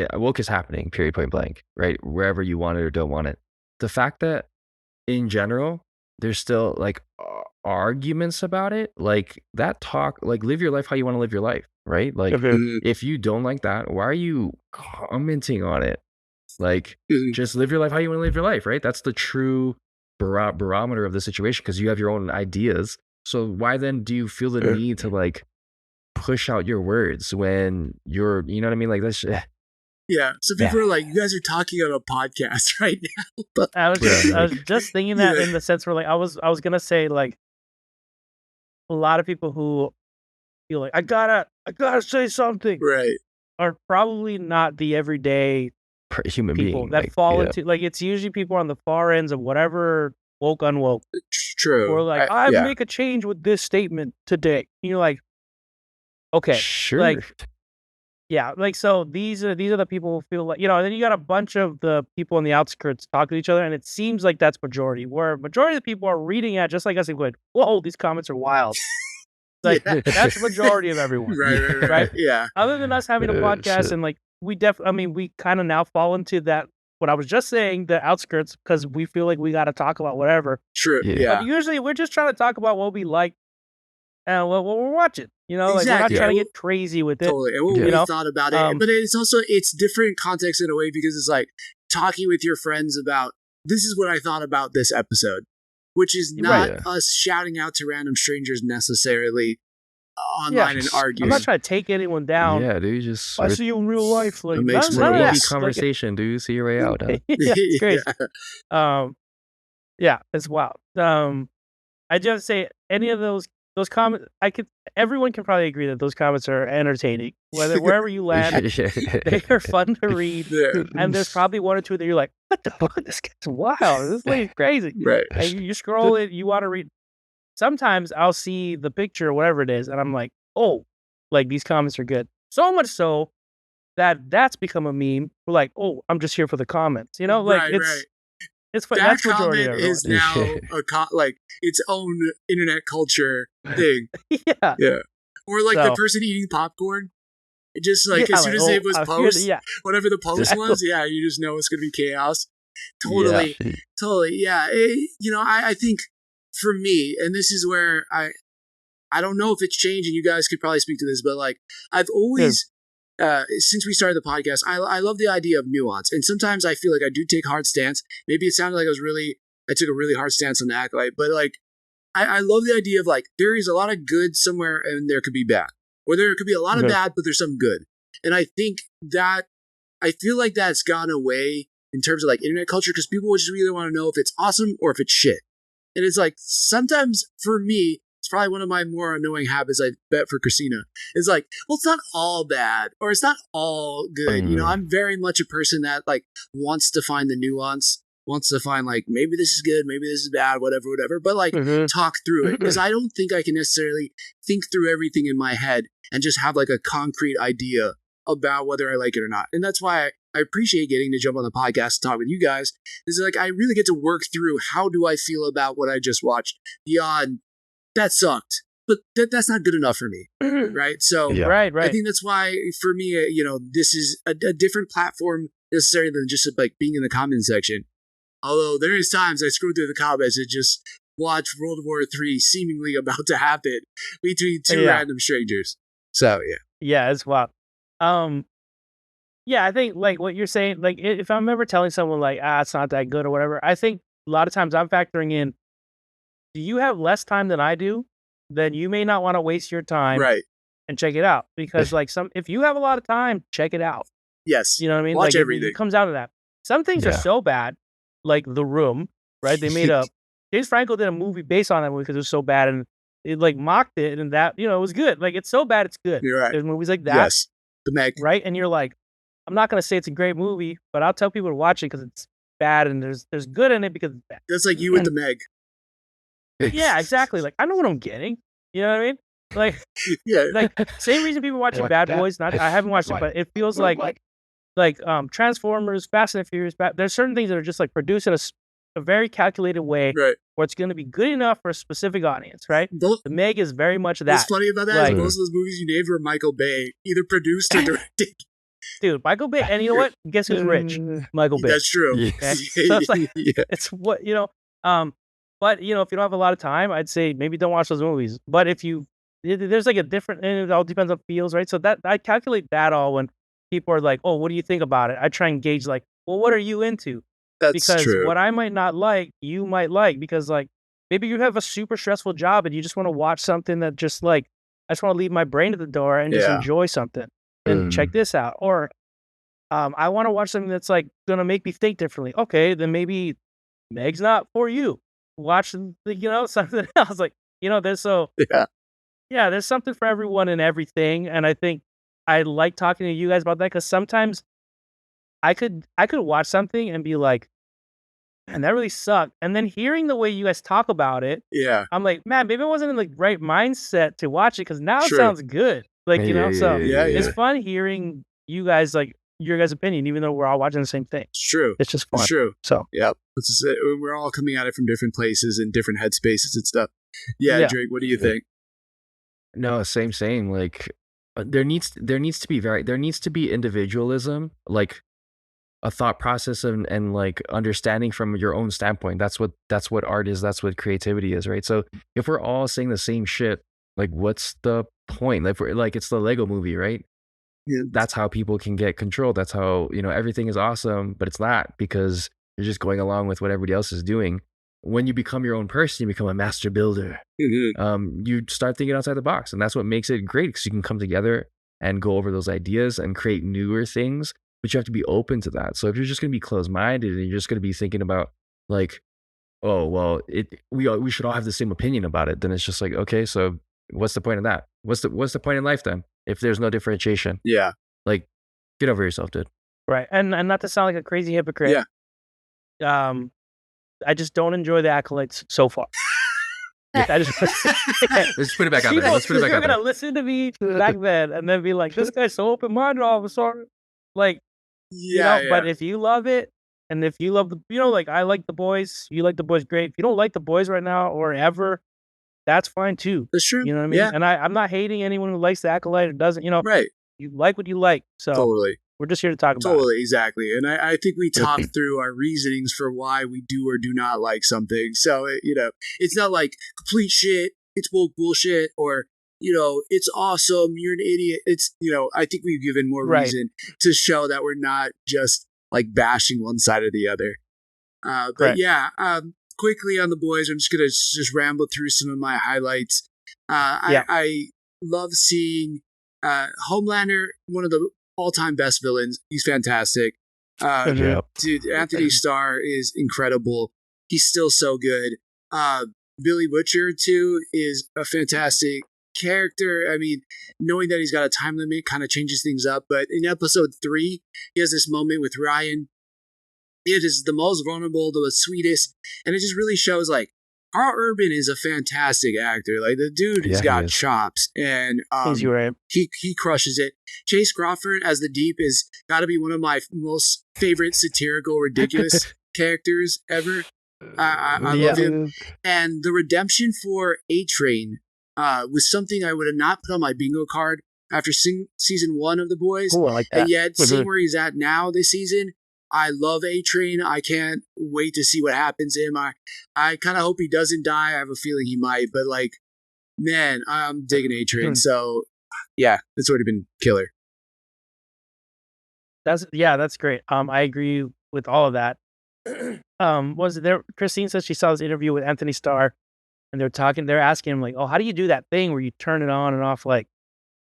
happening, period, point blank, right? Wherever you want it or don't want it. The fact that in general, there's still like arguments about it, like that talk, like live your life how you want to live your life, right? Like if you don't like that, why are you commenting on it? Like just live your life how you want to live your life, right? That's the true barometer of the situation because you have your own ideas. So why then do you feel the need to like push out your words when you're, you know what I mean? Like that's yeah. So people are like, you guys are talking on a podcast right now. But I was just thinking that in the sense where like I was gonna say like a lot of people who feel like I gotta say something, right, are probably not the everyday human people being that like, fall into like it's usually people on the far ends of whatever woke unwoke. True. Or like I make a change with this statement today. And you're like, okay, sure, like yeah, like so these are the people who feel like, you know, and then you got a bunch of the people on the outskirts talking to each other, and it seems like that's majority. Where majority of the people are reading at just like us and going, whoa, these comments are wild. Like that's the majority of everyone. Right. Yeah. Other than us having a podcast and like we kind of now fall into that what I was just saying, the outskirts, because we feel like we got to talk about whatever. True. Yeah. But usually we're just trying to talk about what we like and what we're watching. You know, like we're not Exactly. trying to get crazy with it. Totally. And what we thought about it. But it's different context in a way because it's like talking with your friends about this is what I thought about this episode, which is not us shouting out to random strangers necessarily online and arguing. I'm not trying to take anyone down. Yeah, dude, just I see you in real life. Like, it makes none of that. conversation, dude. See your way out. Huh? Yeah, it's crazy. Yeah, it's wild. I just say any of those comments, everyone can probably agree that those comments are entertaining. Wherever you land, they are fun to read. Yeah. And there's probably one or two that you're like, what the fuck? This guy's wild. This lady's crazy. Right. And you scroll it, you want to read. Sometimes I'll see the picture or whatever it is, and I'm like, oh, like these comments are good. So much so that that's become a meme. We're like, oh, I'm just here for the comments. You know, like it's fun. That that's majority comment of is now like its own internet culture thing. Yeah. Or like the person eating popcorn. It just like as soon as it was post, whatever the post was, you just know it's gonna be chaos. Totally. Yeah. I think for me, and this is where I don't know if it's changed, and you guys could probably speak to this, but like I've always. Since we started the podcast, I love the idea of nuance. And sometimes I feel like I do take hard stance. Maybe it sounded like I took a really hard stance on the Acolyte, but like, I love the idea of like, there is a lot of good somewhere and there could be bad. Or there could be a lot of bad, but there's some good. And I think that, I feel like that's gone away in terms of like internet culture because people just really want to know if it's awesome or if it's shit. And it's like, sometimes for me, it's probably one of my more annoying habits, I bet, for Christina. It's like, well, it's not all bad, or it's not all good. You know, I'm very much a person that, like, wants to find the nuance, wants to find, like, maybe this is good, maybe this is bad, whatever, but, like, talk through it. Because I don't think I can necessarily think through everything in my head and just have, like, a concrete idea about whether I like it or not. And that's why I appreciate getting to jump on the podcast and talk with you guys. Is like, I really get to work through how do I feel about what I just watched beyond that sucked, but that's not good enough for me, right? So, right. I think that's why, for me, this is a different platform necessarily than just like being in the comment section. Although there is times I scroll through the comments and just watch World War III seemingly about to happen between two random strangers. So yeah, it's wild. I think like what you're saying, like if I'm ever telling someone like it's not that good or whatever, I think a lot of times I'm factoring in. Do you have less time than I do? Then you may not want to waste your time and check it out. Because like if you have a lot of time, check it out. Yes. You know what I mean? Watch like everything. it comes out of that. Some things are so bad, like The Room, right? They made James Franco did a movie based on that movie because it was so bad and it like mocked it and that, it was good. Like it's so bad, it's good. You're right. There's movies like that. Yes. The Meg. Right? And you're like, I'm not going to say it's a great movie, but I'll tell people to watch it because it's bad and there's good in it because it's bad. That's like you with The Meg. Yeah, exactly. Like I know what I'm getting. You know what I mean? Like, like same reason people watching Bad Boys. I haven't watched it, but it feels like Transformers, Fast and Furious. There's certain things that are just like produced in a very calculated way Right. where it's going to be good enough for a specific audience, right? Both, The Meg is very much what's that. funny about that Like- is most of those movies you named were Michael Bay, either produced or directed. Dude, Michael Bay, and you know what? Guess who's rich? Michael Bay. That's true. Yeah. Okay? So it's like, Yeah. it's what, but, if you don't have a lot of time, I'd say maybe don't watch those movies. But if you, there's like a different, and it all depends on feels, right? So that, I calculate that all when people are like, oh, what do you think about it? I try and gauge like, well, what are you into? That's Because true. what I might not like, you might like, because like, maybe you have a super stressful job and you just want to watch something that just like, I just want to leave my brain at the door and just Yeah. enjoy something and check this out. Or I want to watch something that's like going to make me think differently. Okay, then maybe Meg's not for you. Watch, something else. Like, there's there's something for everyone and everything. And I think I like talking to you guys about that because sometimes I could watch something and be like, man, that really sucked. And then hearing the way you guys talk about it, Yeah. I'm like, man, maybe I wasn't in the right mindset to watch it because now Sure. it sounds good. Like, so yeah. it's fun hearing you guys, like, your guys' opinion, even though we're all watching the same thing. It's true. It's just fun. It's true. So, Yep. We're all coming at it from different places and different headspaces and stuff. Yeah, Yeah. Drake, what do you think? No, same. Like there needs to be individualism, like a thought process and like understanding from your own standpoint. That's what art is. That's what creativity is, right? So if we're all saying the same shit, like what's the point? Like it's the Lego movie, right? Yeah. That's how people can get control. That's how, everything is awesome, but it's not because you're just going along with what everybody else is doing. When you become your own person, you become a master builder. Mhm. You start thinking outside the box, and that's what makes it great because you can come together and go over those ideas and create newer things, but you have to be open to that. So if you're just going to be closed-minded and you're just going to be thinking about like, oh, well, we should all have the same opinion about it, then it's just like, okay, so what's the point of that? What's the point in life then if there's no differentiation? Yeah. Like, get over yourself, dude. right. And not to sound like a crazy hypocrite. Yeah. I just don't enjoy the Acolytes so far. I just Let's put it back out there. Let's put it back you're out there. gonna listen to me back then and then be like, this guy's so open-minded all of a sudden. Like, Yeah. but if you love it, and if you love the, like I like the boys, you like the boys, great. If you don't like the boys right now or ever, that's fine too. That's true. You know what I mean? Yeah. And I'm not hating anyone who likes the Acolyte or doesn't. Right. You like what you like. So Totally. we're just here to talk about it. Totally, exactly. And I think we talked through our reasonings for why we do or do not like something. So, it's not like complete shit, it's woke bullshit, or, it's awesome, you're an idiot. It's, I think we've given more Right. reason to show that we're not just like bashing one side or the other. But Correct. yeah, quickly on the boys, I'm just going to just ramble through some of my highlights. I love seeing Homelander, one of the all-time best villains. He's fantastic. Mhm. Dude, Anthony Starr is incredible. He's still so good. Billy Butcher, too, is a fantastic character. I mean, knowing that he's got a time limit kind of changes things up. But in episode 3, he has this moment with Ryan. It is the most vulnerable, the sweetest. And it just really shows, like, Carl Urban is a fantastic actor. Like, the dude has Yeah, he got is. chops. And He's right. he crushes it. Chase Crawford as the Deep is got to be one of my most favorite satirical, ridiculous characters ever. I love him. And the redemption for A-Train was something I would have not put on my bingo card after season 1 of The Boys. Cool, I like that. And yet, seeing where he's at now this season, I love A-Train. I can't wait to see what happens to him. I kind of hope he doesn't die. I have a feeling he might. But, like, man, I'm digging A-Train. So, yeah, it's already been killer. That's great. I agree with all of that. Was it there? Christine says she saw this interview with Anthony Starr, and they're asking him like, "Oh, how do you do that thing where you turn it on and off, like,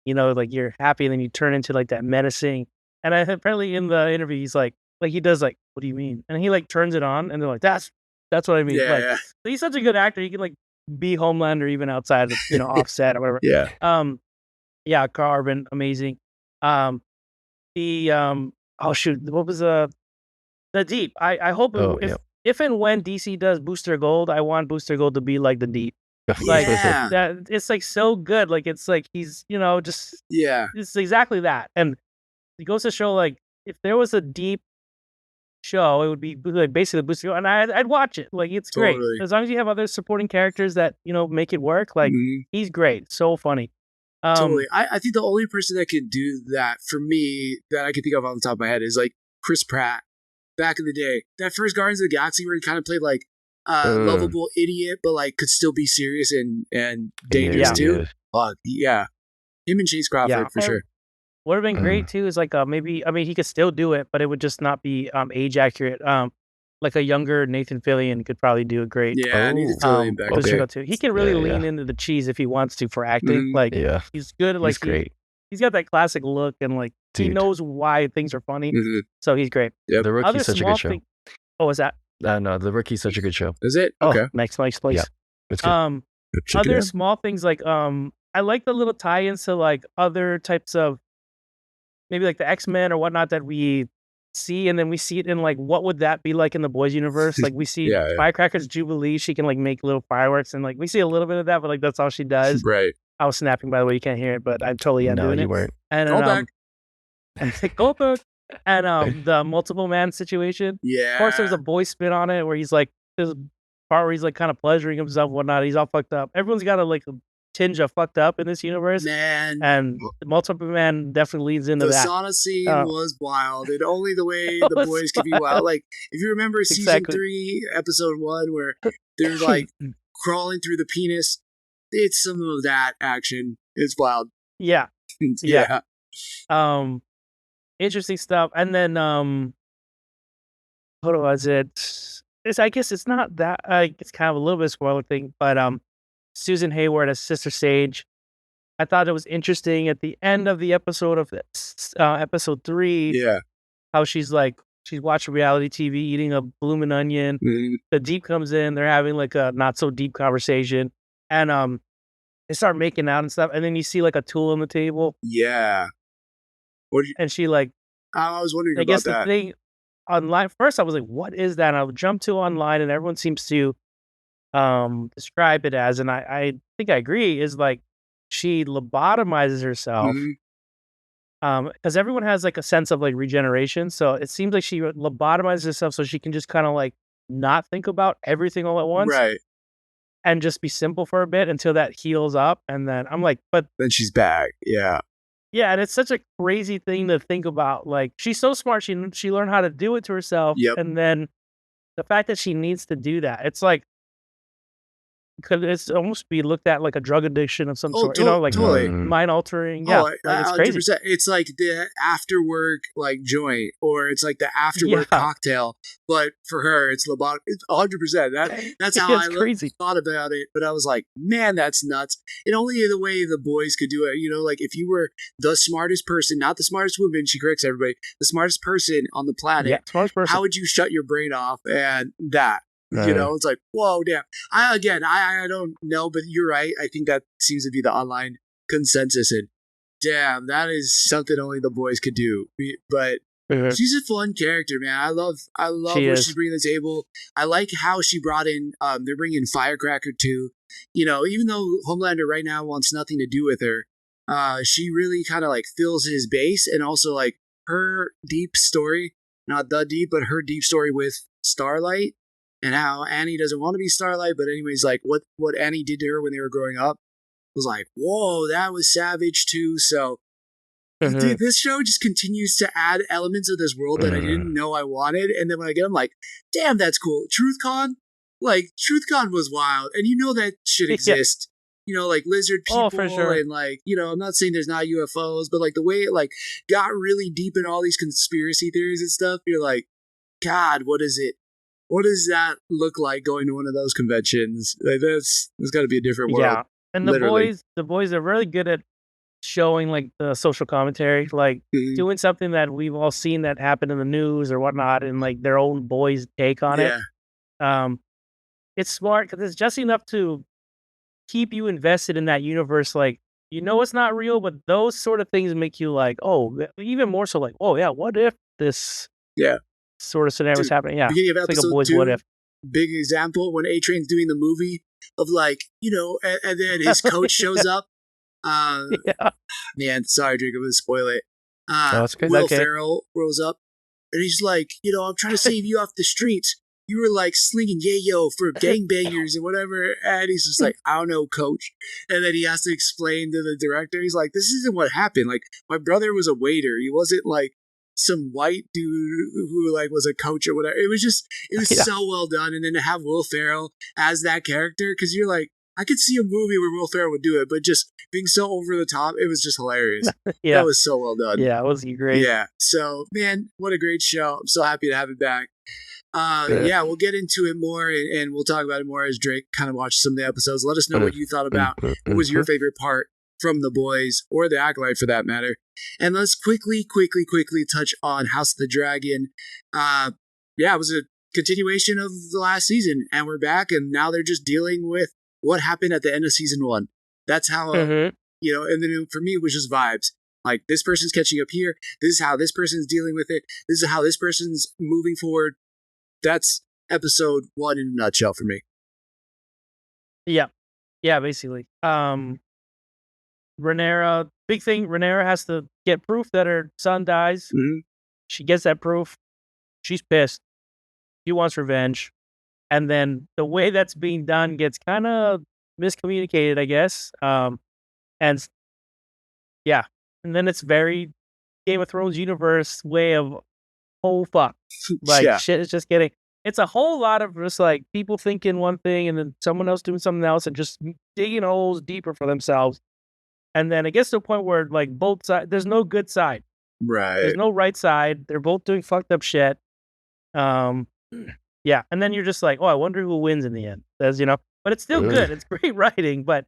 like you're happy and then you turn into like that menacing?" And apparently in the interview, he's like he does like, "What do you mean?" And he like turns it on, and they're like, "That's what I mean." Yeah, Like, yeah. so he's such a good actor. He can like be Homelander even outside of offset or whatever. Yeah. Yeah, Carl Urban, amazing. Oh shoot, what was the Deep? I hope if and when DC does Booster Gold, I want Booster Gold to be like the Deep. Like Yeah. that, it's like so good. Like it's like he's just Yeah. it's exactly that, and it goes to show like if there was a Deep show, it would be like basically boosting, and I'd watch it. Like it's great Totally. as long as you have other supporting characters that make it work. Like Mhm. he's great, so funny. Totally. I think the only person that could do that for me that I can think of on the top of my head is like Chris Pratt back in the day. That first Guardians of the Galaxy where he kind of played like lovable idiot, but like could still be serious and dangerous too. Fuck yeah. Him and Chase Crawford for sure. Would have been great too. Is like maybe he could still do it, but it would just not be age accurate. Like a younger Nathan Fillion could probably do a great. Yeah, Nathan Fillion back there. Too. He can really lean into the cheese if he wants to for acting. Like he's good. Like he's great. He's got that classic look and like he knows why things are funny. So he's great. Yep. The Rookie's such a good show. What was that? No, The Rookie's such a good show. Is it? Okay. Next place. Yeah, it's good. Other small things like I like the little tie-ins to like other types of maybe like the X-Men or whatnot that we see, and then we see it in like what would that be like in the boys universe? Like we see Firecrackers Jubilee, she can like make little fireworks, and like we see a little bit of that, but like that's all she does. Right. I was snapping, by the way, you can't hear it, but I totally am doing it. No, you weren't. And go back. Go back. And the multiple man situation. Yeah. Of course, there's a boy spin on it where he's like there's a part where he's like kind of pleasuring himself and whatnot. He's all fucked up. Everyone's got a like tinge of fucked up in this universe. Man. And the multiple man definitely leads into that. The sauna scene was wild. And only the way the boys could be wild. Like, if you remember season 3, episode 1, where they're like crawling through the penis, it's some of that action. It's wild. Yeah. Yeah. Interesting stuff. And then what was it? I guess it's not that it's kind of a little bit of a spoiler thing, but Susan Hayward as Sister Sage. I thought it was interesting at the end of the episode of episode 3. Yeah. How she's watching reality TV, eating a blooming onion. Mm-hmm. The Deep comes in, they're having like a not so deep conversation. And they start making out and stuff, and then you see like a tool on the table. Yeah. And she like I was wondering I about guess that. the thing online first I was like, what is that? And I would jump to online and everyone seems to describe it as, and I think I agree, is like she lobotomizes herself. Because everyone has like a sense of like regeneration. So it seems like she lobotomizes herself so she can just kind of like not think about everything all at once. Right. And just be simple for a bit until that heals up. And then I'm like, but then she's back. Yeah. Yeah, and it's such a crazy thing to think about. Like, she's so smart. She learned how to do it to herself. Yep. And then the fact that she needs to do that, it's like, could it's almost be looked at like a drug addiction of some sort, like totally. mind altering. Yeah, it's crazy. It's like the after work like joint, or it's like the after work cocktail. But for her, it's lobotomy. It's 100%. That's how I thought about it. But I was like, man, that's nuts. And only the way the boys could do it. Like if you were the smartest person, not the smartest woman, she corrects everybody, the smartest person on the planet. Smartest person. How would you shut your brain off? And that. It's like, whoa, damn. I don't know, but you're right. I think that seems to be the online consensus. And damn, that is something only the boys could do. But she's a fun character, man. I love what she's bringing to the table. I like how she brought in. They're bringing Firecracker too. Even though Homelander right now wants nothing to do with her, she really kind of like fills his base, and also like her deep story, not the deep, but her deep story with Starlight. And how Annie doesn't want to be Starlight, but anyways, like what Annie did to her when they were growing up was like, whoa, that was savage too. So, dude, this show just continues to add elements of this world that I didn't know I wanted. And then when I get them, like, damn, that's cool. TruthCon was wild, and that should exist. Like lizard people, for sure. And like, I'm not saying there's not UFOs, but like the way it like got really deep in all these conspiracy theories and stuff, you're like, God, what is it? What does that look like going to one of those conventions? Like there's got to be a different world. Yeah, and the boys are really good at showing like the social commentary, like doing something that we've all seen that happen in the news or whatnot, and like their own boys' take on it. It's smart because it's just enough to keep you invested in that universe. Like it's not real, but those sort of things make you like, oh, even more so like, oh yeah, what if this? Yeah. Sort of scenario was happening. Yeah. Beginning of it's episode like a boys 2, what if. Big example when A-Train's doing the movie of like, and then his coach shows up. Man, sorry, Drake, I'm going to spoil it. No, it's good. Will Ferrell rolls up And he's like, I'm trying to save you off the streets. You were like slinging yayo for gangbangers and whatever. And he's just like, I don't know, coach. And then he has to explain to the director. He's like, this isn't what happened. Like, my brother was a waiter. He wasn't like some white dude who like was a coach or whatever. It was so well done. And then to have Will Ferrell as that character, because you're like, I could see a movie where Will Ferrell would do it, but just being so over the top, it was just hilarious. That was so well done. Yeah, it was great. Yeah. So, man, what a great show. I'm so happy to have it back. We'll get into it more and we'll talk about it more as Drake kind of watched some of the episodes. Let us know what you thought about. What was your favorite part from The Boys or The Acolyte for that matter? And let's quickly touch on House of the Dragon. It was a continuation of the last season and we're back and now they're just dealing with what happened at the end of season 1. That's how, and then for me, it was just vibes. Like, this person's catching up here. This is how this person's dealing with it. This is how this person's moving forward. That's episode 1 in a nutshell for me. Yeah, basically. Rhaenyra, big thing, Rhaenyra has to get proof that her son dies. Mm-hmm. She gets that proof. She's pissed. She wants revenge. And then the way that's being done gets kind of miscommunicated, I guess. And then it's very Game of Thrones universe way of, oh, fuck. Like, shit is just getting... It's a whole lot of just, like, people thinking one thing and then someone else doing something else and just digging holes deeper for themselves. And then it gets to a point where, like, both sides... There's no good side. Right. There's no right side. They're both doing fucked up shit. Yeah, and then you're just like, oh, I wonder who wins in the end. But it's still good. It's great writing, but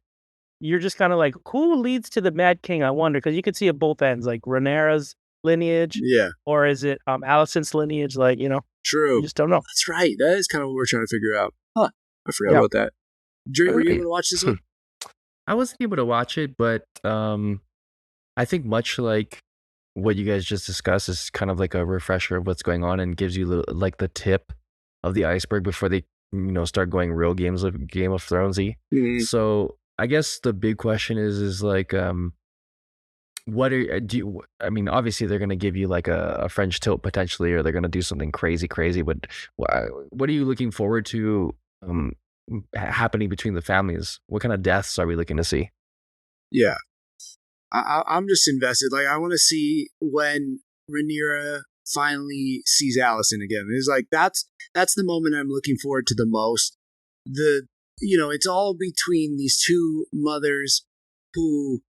you're just kind of like, who leads to the Mad King? I wonder, because you could see at both ends, like Rhaenyra's lineage, or is it Alicent's lineage? Like, True. You just don't know. That's right. That is kind of what we're trying to figure out. Huh? I forgot about that. Drake, were you able to watch this one? I wasn't able to watch it, but I think much like what you guys just discussed is kind of like a refresher of what's going on and gives you like the tip of the iceberg before they start going real Game of Thronesy. Mm-hmm. So I guess the big question is like obviously they're gonna give you like a French tilt potentially, or they're gonna do something crazy, but what are you looking forward to happening between the families? What kind of deaths are we looking to see? Yeah, I'm just invested. Like, I want to see when Rhaenyra finally sees Alicent again. It's like that's the moment I'm looking forward to the most. It's all between these two mothers who,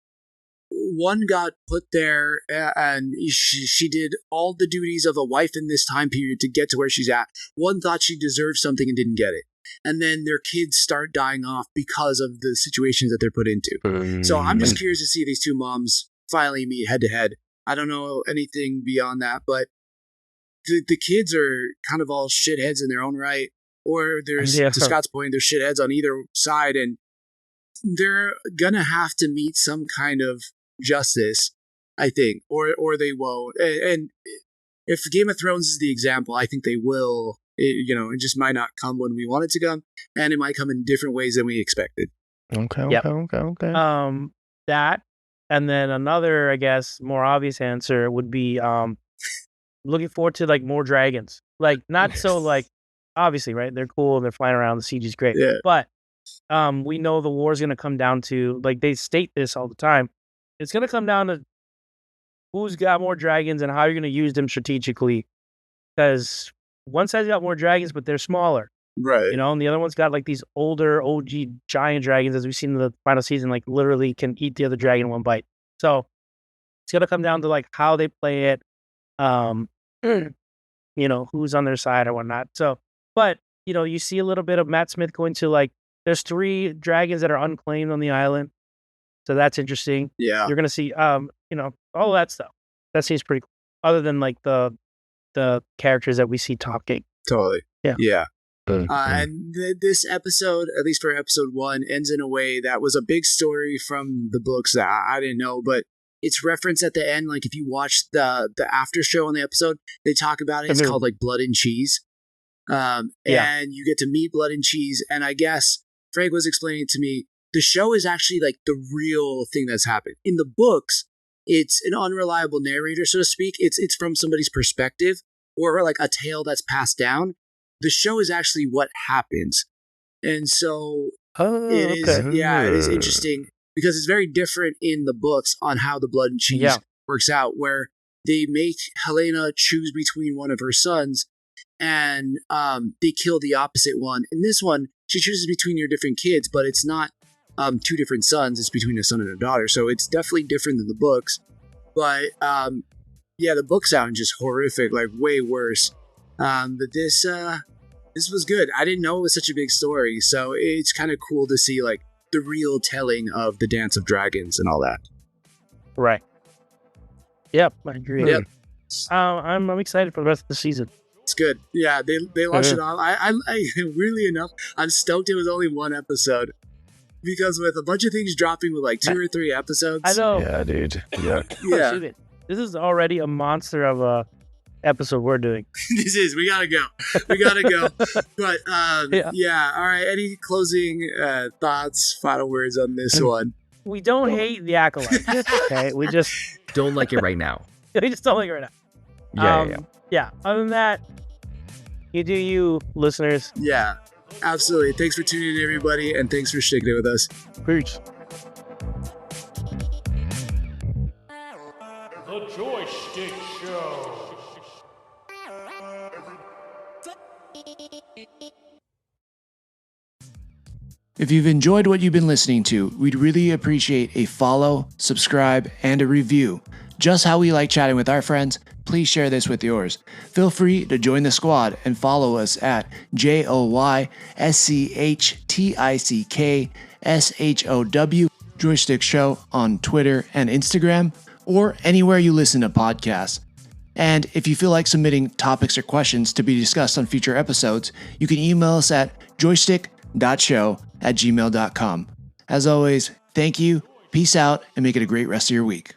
one got put there and she did all the duties of a wife in this time period to get to where she's at. One thought she deserved something and didn't get it. And then their kids start dying off because of the situations that they're put into. So I'm just curious to see these two moms finally meet head to head. I don't know anything beyond that, but the kids are kind of all shitheads in their own right. Or there's, to Scott's point, there's shitheads on either side, and they're gonna have to meet some kind of justice, I think, or they won't. And if Game of Thrones is the example, I think they will. It just might not come when we want it to come, and it might come in different ways than we expected. Okay. That, and then another, I guess, more obvious answer would be looking forward to like more dragons. Like, not so like, obviously, right? They're cool and they're flying around. The CG is great, but we know the war is going to come down to, like, they state this all the time. It's going to come down to who's got more dragons and how you're going to use them strategically. Because one side's got more dragons, but they're smaller. Right. And the other one's got like these older OG giant dragons, as we've seen in the final season, like literally can eat the other dragon in one bite. So it's going to come down to like how they play it, who's on their side or whatnot. So, but, you see a little bit of Matt Smith going to like, there's 3 dragons that are unclaimed on the island. So that's interesting. Yeah. You're going to see, all that stuff. That seems pretty cool. Other than like the characters that we see talking. Totally. Yeah. And this episode, at least for episode 1, ends in a way that was a big story from the books that I didn't know, but it's referenced at the end. Like, if you watch the after show on the episode, they talk about it. It's called like Blood and Cheese. And you get to meet Blood and Cheese. And I guess Frank was explaining to me, the show is actually like the real thing that's happened. In the books, it's an unreliable narrator, so to speak. It's from somebody's perspective. or like a tale that's passed down. The show is actually what happens. And so it is interesting because it's very different in the books on how the blood and cheese works out, where they make Helena choose between one of her sons and they kill the opposite one. In this one, she chooses between your different kids, but it's not two different sons. It's between a son and a daughter. So it's definitely different than the books. But the book sound just horrific, like way worse. But this was good. I didn't know it was such a big story. So it's kind of cool to see like the real telling of the Dance of Dragons and all that. Right. Yep, I agree. Yep. I'm excited for the rest of the season. It's good. Yeah, they launched it off. I really enough, I'm stoked it was only one episode. Because with a bunch of things dropping with like 2 or 3 episodes. I know. Yeah, dude. Yeah. Yeah. This is already a monster of a episode we're doing. We gotta go. But all right. Any closing thoughts, final words on this one? We don't hate the Acolyte. Okay, we just don't like it right now. We just don't like it right now. Yeah. Other than that, you do you, listeners. Yeah, absolutely. Thanks for tuning in, everybody, and thanks for sticking it with us. Preach. The Joystick Show. If you've enjoyed what you've been listening to, we'd really appreciate a follow, subscribe, and a review. Just how we like chatting with our friends, please share this with yours. Feel free to join the squad and follow us at JoyStickShow Joystick Show on Twitter and Instagram, or anywhere you listen to podcasts. And if you feel like submitting topics or questions to be discussed on future episodes, you can email us at joystick.show@gmail.com. As always, thank you, peace out, and make it a great rest of your week.